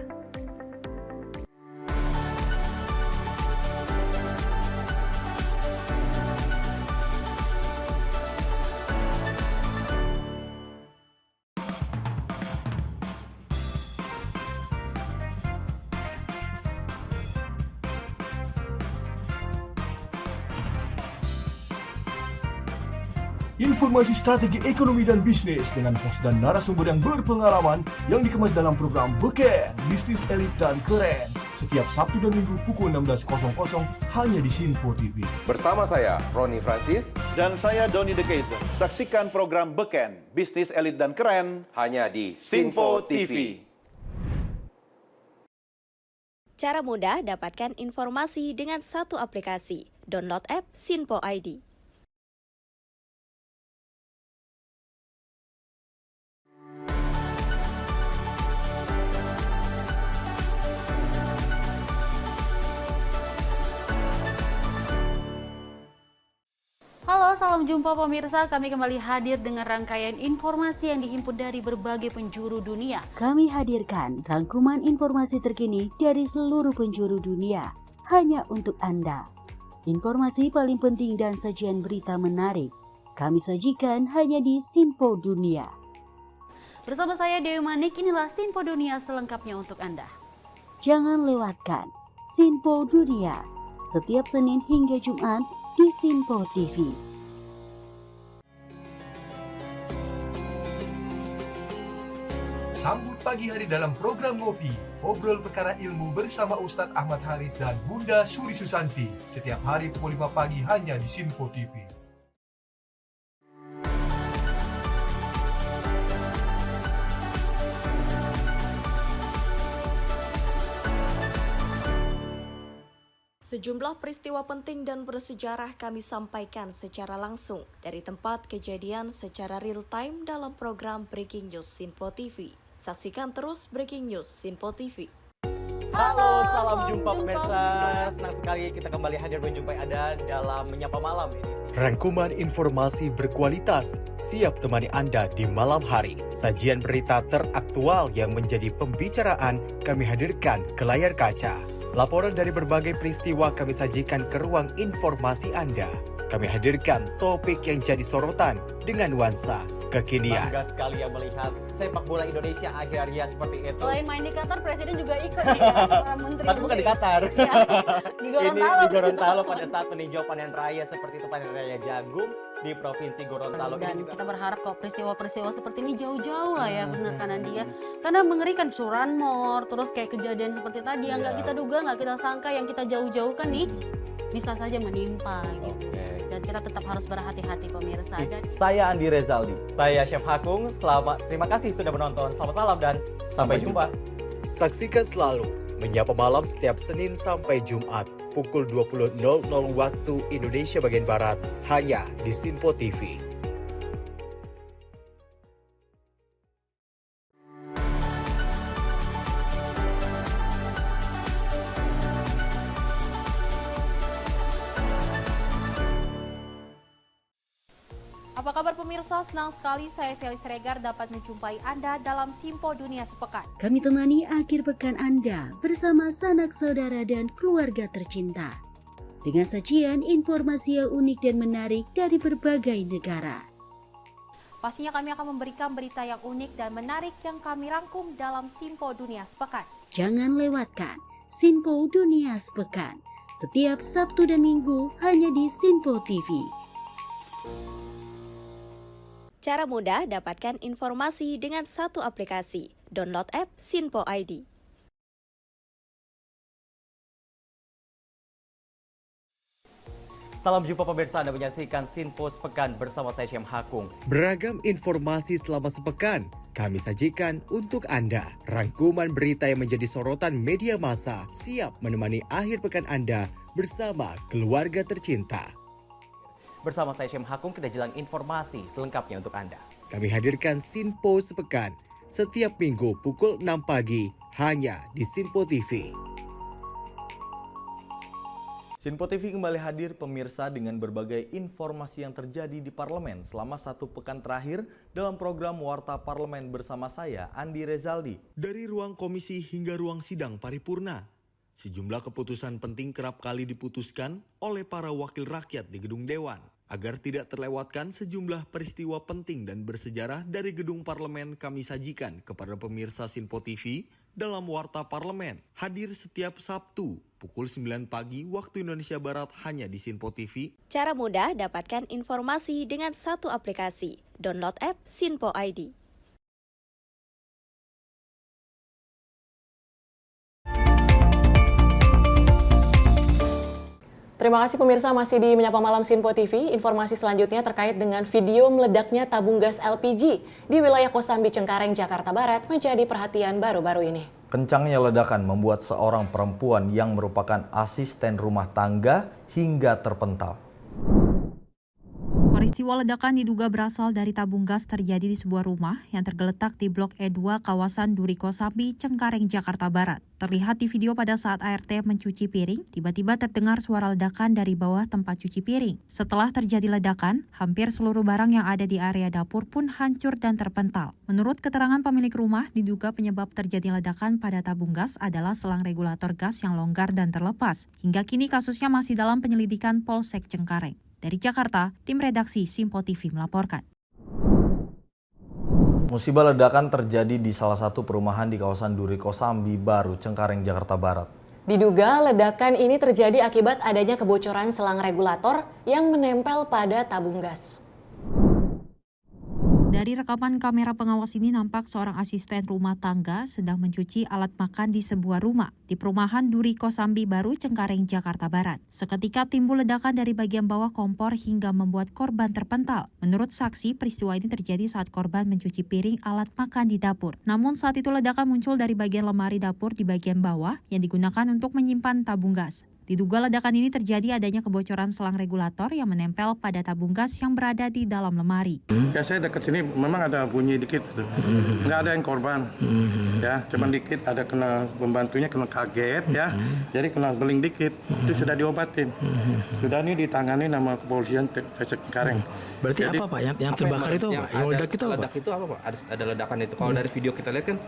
Informasi strategi ekonomi dan bisnis dengan host dan narasumber yang berpengalaman yang dikemas dalam program Beken, Bisnis Elit dan Keren. Setiap Sabtu dan Minggu pukul 16.00 hanya di Sinpo TV. Bersama saya, Roni Francis. Dan saya, Doni De Keizer. Saksikan program Beken, Bisnis Elit dan Keren. Hanya di Sinpo TV. Cara mudah dapatkan informasi dengan satu aplikasi. Download app Sinpo ID. Halo, salam jumpa pemirsa. Kami kembali hadir dengan rangkaian informasi yang dihimpun dari berbagai penjuru dunia. Kami hadirkan rangkuman informasi terkini dari seluruh penjuru dunia hanya untuk Anda. Informasi paling penting dan sajian berita menarik kami sajikan hanya di Sinpo Dunia. Bersama saya Dewi Manik, inilah Sinpo Dunia selengkapnya untuk Anda. Jangan lewatkan Sinpo Dunia setiap Senin hingga Jumat di Sinpo TV. Sambut pagi hari dalam program Ngopi, obrol perkara ilmu bersama Ustadz Ahmad Haris dan Bunda Suri Susanti. Setiap hari pukul 5 pagi hanya di Sinpo TV. Sejumlah peristiwa penting dan bersejarah kami sampaikan secara langsung dari tempat kejadian secara real time dalam program Breaking News Sinpo TV. Saksikan terus Breaking News Sinpo TV. Halo, salam jumpa pemirsa. Senang sekali kita kembali hadir menjumpai Anda dalam Menyapa Malam ini. Rangkuman informasi berkualitas siap temani Anda di malam hari. Sajian berita teraktual yang menjadi pembicaraan kami hadirkan ke layar kaca. Laporan dari berbagai peristiwa kami sajikan ke ruang informasi Anda. Kami hadirkan topik yang jadi sorotan dengan nuansa kekinian. Bangga sekali yang melihat sepak bola Indonesia akhirnya seperti itu. Selain main di Qatar, Presiden juga ikut nih ya, para menteri. Tapi bukan di Qatar. Ya, di Gorontalo. Ini di Gorontalo pada saat meninjau panen raya seperti itu, panen raya jagung di Provinsi Gorontalo. Dan kita berharap kok peristiwa-peristiwa seperti ini jauh-jauh lah ya, benar kan dia. Karena mengerikan curanmor, terus kayak kejadian seperti tadi yang nggak kita duga, nggak kita sangka, yang kita jauh-jauhkan nih bisa saja menimpa gitu. Dan kita tetap harus berhati-hati pemirsa. Saya Andi Rezaldi. Saya Chef Hakung. Terima kasih sudah menonton. Selamat malam dan sampai jumpa. Saksikan selalu Menyapa Malam setiap Senin sampai Jumat pukul 20.00 waktu Indonesia bagian Barat hanya di Sinpo TV. Apa kabar pemirsa? Senang sekali saya Sally Siregar dapat menjumpai Anda dalam Simpo Dunia Sepekan. Kami temani akhir pekan Anda bersama sanak saudara dan keluarga tercinta. Dengan sajian informasi yang unik dan menarik dari berbagai negara. Pastinya kami akan memberikan berita yang unik dan menarik yang kami rangkum dalam Simpo Dunia Sepekan. Jangan lewatkan Sinpo Dunia Sepekan setiap Sabtu dan Minggu hanya di Sinpo TV. Cara mudah dapatkan informasi dengan satu aplikasi. Download app Sinpo ID. Salam jumpa pemirsa, Anda menyaksikan Sinpo Sepekan bersama saya Syam Hakung. Beragam informasi selama sepekan kami sajikan untuk Anda. Rangkuman berita yang menjadi sorotan media massa siap menemani akhir pekan Anda bersama keluarga tercinta. Bersama saya Syam Hakung, kita jelang informasi selengkapnya untuk Anda. Kami hadirkan Sinpo Sepekan setiap minggu pukul 6 pagi hanya di Sinpo TV. Sinpo TV kembali hadir pemirsa dengan berbagai informasi yang terjadi di parlemen selama satu pekan terakhir dalam program Warta Parlemen bersama saya, Andi Rezaldi. Dari ruang komisi hingga ruang sidang paripurna, sejumlah keputusan penting kerap kali diputuskan oleh para wakil rakyat di gedung Dewan. Agar tidak terlewatkan sejumlah peristiwa penting dan bersejarah dari gedung parlemen kami sajikan kepada pemirsa Sinpo TV dalam Warta Parlemen. Hadir setiap Sabtu pukul 9 pagi waktu Indonesia Barat hanya di Sinpo TV. Cara mudah dapatkan informasi dengan satu aplikasi. Download app Sinpo ID. Terima kasih pemirsa masih di Menyapa Malam Sinpo TV. Informasi selanjutnya terkait dengan video meledaknya tabung gas LPG di wilayah Kosambi, Cengkareng, Jakarta Barat menjadi perhatian baru-baru ini. Kencangnya ledakan membuat seorang perempuan yang merupakan asisten rumah tangga hingga terpental. Peristiwa ledakan diduga berasal dari tabung gas terjadi di sebuah rumah yang tergeletak di Blok E2 kawasan Duri Kosambi, Cengkareng, Jakarta Barat. Terlihat di video pada saat ART mencuci piring, tiba-tiba terdengar suara ledakan dari bawah tempat cuci piring. Setelah terjadi ledakan, hampir seluruh barang yang ada di area dapur pun hancur dan terpental. Menurut keterangan pemilik rumah, diduga penyebab terjadi ledakan pada tabung gas adalah selang regulator gas yang longgar dan terlepas. Hingga kini kasusnya masih dalam penyelidikan Polsek Cengkareng. Dari Jakarta, tim redaksi Sinpo TV melaporkan. Musibah ledakan terjadi di salah satu perumahan di kawasan Duri Kosambi Baru, Cengkareng, Jakarta Barat. Diduga ledakan ini terjadi akibat adanya kebocoran selang regulator yang menempel pada tabung gas. Dari rekaman kamera pengawas ini nampak seorang asisten rumah tangga sedang mencuci alat makan di sebuah rumah di perumahan Duri Kosambi Baru, Cengkareng, Jakarta Barat. Seketika timbul ledakan dari bagian bawah kompor hingga membuat korban terpental. Menurut saksi, peristiwa ini terjadi saat korban mencuci piring alat makan di dapur. Namun saat itu ledakan muncul dari bagian lemari dapur di bagian bawah yang digunakan untuk menyimpan tabung gas. Diduga ledakan ini terjadi adanya kebocoran selang regulator yang menempel pada tabung gas yang berada di dalam lemari. Ya saya dekat sini memang ada bunyi dikit tuh. Nggak ada yang korban. Ya, cuman dikit ada kena pembantunya kena kaget ya. Jadi kena beling dikit. Itu sudah diobatin. Sudah ini ditangani nama kepolisian Cengkareng. Berarti jadi, apa Pak yang terbakar itu Pak? Yang ledak itu apa? Ledak itu apa Pak? Ada ledakan itu. Kalau dari video kita lihat kan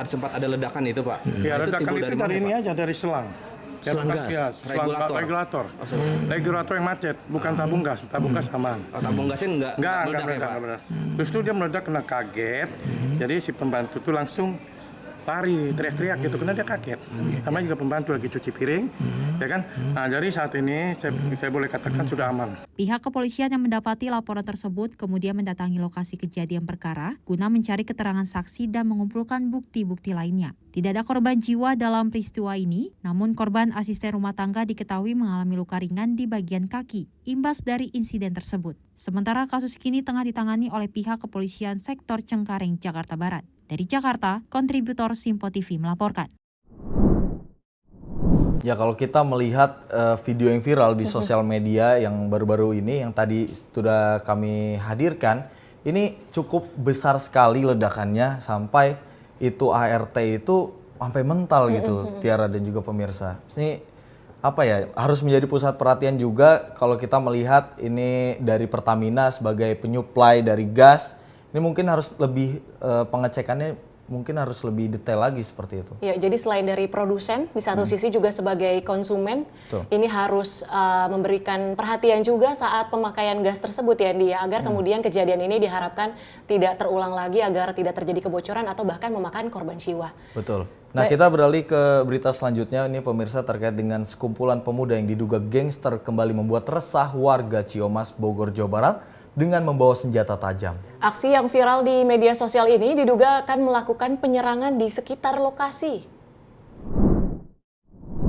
sempat ada ledakan itu Pak. Ya, ledakan itu dari ini aja dari selang. Selang gas? Ya, regulator. Regulator yang macet, bukan tabung gas. Tabung gas aman. Oh, tabung gasnya enggak meledak. Terus itu dia meledak kena kaget. Jadi si pembantu itu langsung lari, teriak-teriak gitu, karena dia kaget. Sama juga pembantu lagi cuci piring, ya kan? Nah, jadi saat ini saya boleh katakan sudah aman. Pihak kepolisian yang mendapati laporan tersebut kemudian mendatangi lokasi kejadian perkara guna mencari keterangan saksi dan mengumpulkan bukti-bukti lainnya. Tidak ada korban jiwa dalam peristiwa ini, namun korban asisten rumah tangga diketahui mengalami luka ringan di bagian kaki, imbas dari insiden tersebut. Sementara kasus kini tengah ditangani oleh pihak kepolisian sektor Cengkareng, Jakarta Barat. Dari Jakarta, kontributor Sinpo TV melaporkan. Ya kalau kita melihat video yang viral di sosial media yang baru-baru ini, yang tadi sudah kami hadirkan, ini cukup besar sekali ledakannya sampai itu ART itu sampai mental gitu, Tiara dan juga pemirsa. Ini apa ya, harus menjadi pusat perhatian juga kalau kita melihat ini dari Pertamina sebagai penyuplai dari gas. Ini mungkin harus lebih pengecekannya mungkin harus lebih detail lagi seperti itu. Ya, jadi selain dari produsen, di satu sisi juga sebagai konsumen, ini harus memberikan perhatian juga saat pemakaian gas tersebut ya, Andi, agar kemudian kejadian ini diharapkan tidak terulang lagi, agar tidak terjadi kebocoran atau bahkan memakan korban jiwa. Betul. Nah, kita beralih ke berita selanjutnya, ini pemirsa, terkait dengan sekumpulan pemuda yang diduga gangster kembali membuat resah warga Ciamas, Bogor, Jawa Barat dengan membawa senjata tajam. Aksi yang viral di media sosial ini diduga akan melakukan penyerangan di sekitar lokasi.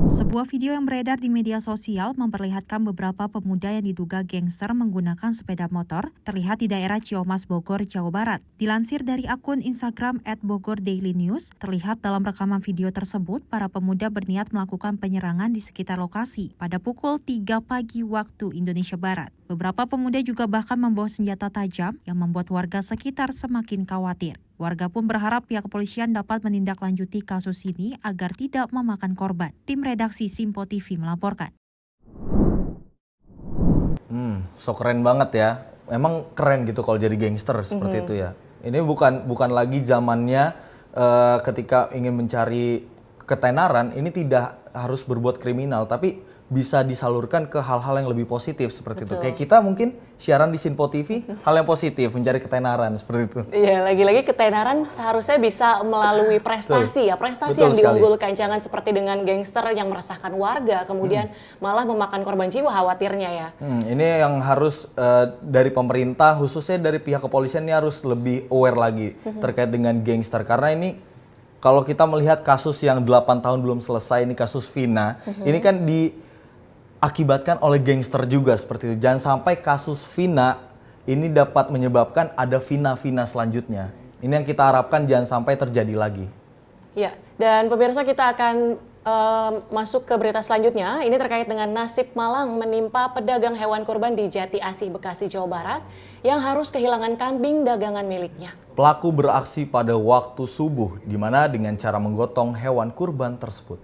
Sebuah video yang beredar di media sosial memperlihatkan beberapa pemuda yang diduga gangster menggunakan sepeda motor terlihat di daerah Ciamas, Bogor, Jawa Barat. Dilansir dari akun Instagram @BogorDailyNews, terlihat dalam rekaman video tersebut para pemuda berniat melakukan penyerangan di sekitar lokasi pada pukul 3 pagi waktu Indonesia Barat. Beberapa pemuda juga bahkan membawa senjata tajam yang membuat warga sekitar semakin khawatir. Warga pun berharap pihak kepolisian dapat menindaklanjuti kasus ini agar tidak memakan korban. Tim redaksi Simpo TV melaporkan. So keren banget ya. Emang keren gitu kalau jadi gangster seperti itu ya. Ini bukan lagi zamannya ketika ingin mencari ketenaran, ini tidak harus berbuat kriminal, tapi bisa disalurkan ke hal-hal yang lebih positif seperti itu. Kayak kita mungkin siaran di Simpo TV, hal yang positif, mencari ketenaran seperti itu. Iya, lagi-lagi ketenaran seharusnya bisa melalui prestasi ya, prestasi yang diunggulkan, jangan seperti dengan gangster yang meresahkan warga, kemudian malah memakan korban jiwa khawatirnya ya. Ini yang harus dari pemerintah, khususnya dari pihak kepolisian ini harus lebih aware lagi terkait dengan gangster, karena ini kalau kita melihat kasus yang 8 tahun belum selesai, ini kasus Vina, ini kan diakibatkan oleh gangster juga seperti itu. Jangan sampai kasus Vina ini dapat menyebabkan ada Vina-Vina selanjutnya. Ini yang kita harapkan jangan sampai terjadi lagi. Ya, dan pemirsa, kita akan masuk ke berita selanjutnya. Ini terkait dengan nasib malang menimpa pedagang hewan kurban di Jati Asih, Bekasi, Jawa Barat yang harus kehilangan kambing dagangan miliknya. Pelaku beraksi pada waktu subuh, di mana dengan cara menggotong hewan kurban tersebut.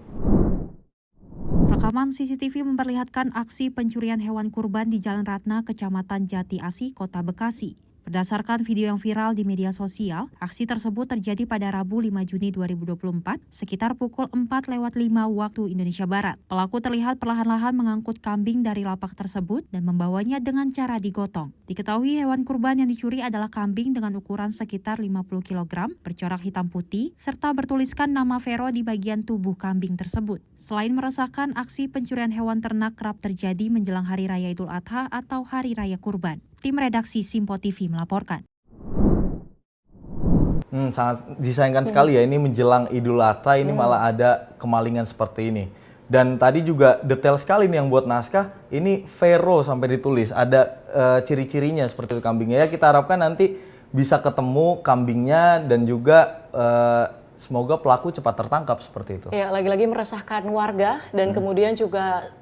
Rekaman CCTV memperlihatkan aksi pencurian hewan kurban di Jalan Ratna, Kecamatan Jati Asih, Kota Bekasi. Berdasarkan video yang viral di media sosial, aksi tersebut terjadi pada Rabu 5 Juni 2024, sekitar pukul 4:05 waktu Indonesia Barat. Pelaku terlihat perlahan-lahan mengangkut kambing dari lapak tersebut dan membawanya dengan cara digotong. Diketahui hewan kurban yang dicuri adalah kambing dengan ukuran sekitar 50 kg, bercorak hitam putih, serta bertuliskan nama Vero di bagian tubuh kambing tersebut. Selain meresahkan, aksi pencurian hewan ternak kerap terjadi menjelang Hari Raya Idul Adha atau Hari Raya Kurban. Tim redaksi Simpo TV melaporkan. Sangat disayangkan sekali ya, ini menjelang Idul Adha ini malah ada kemalingan seperti ini. Dan tadi juga detail sekali nih yang buat naskah, ini Vero sampai ditulis, ada ciri-cirinya seperti itu kambingnya. Ya, kita harapkan nanti bisa ketemu kambingnya dan juga semoga pelaku cepat tertangkap seperti itu. Ya, lagi-lagi meresahkan warga dan kemudian juga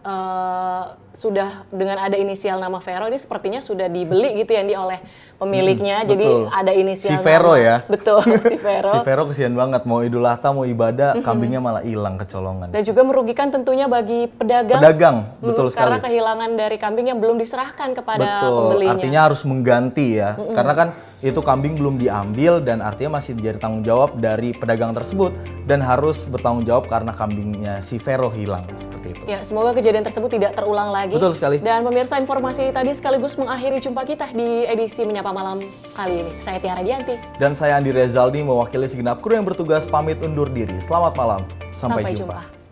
sudah dengan ada inisial nama Vero, ini sepertinya sudah dibeli gitu ya oleh pemiliknya. Jadi ada inisial si Vero nama. Ya. Betul, si Vero. Si Vero kesian banget, mau Idul Adha mau ibadah, kambingnya malah hilang kecolongan. Dan juga merugikan tentunya bagi pedagang. Betul sekali. Karena kehilangan dari kambing yang belum diserahkan kepada pembelinya. Artinya harus mengganti ya. Karena kan itu kambing belum diambil dan artinya masih jadi tanggung jawab dari pedagang tersebut dan harus bertanggung jawab karena kambingnya si Vero hilang seperti itu. Ya, semoga kejadian tersebut tidak terulang lagi. Betul sekali. Dan pemirsa, informasi tadi sekaligus mengakhiri jumpa kita di edisi Menyapa Malam kali ini. Saya Tiara Dianti. Dan saya Andi Rezaldi mewakili segenap kru yang bertugas pamit undur diri. Selamat malam. Sampai jumpa.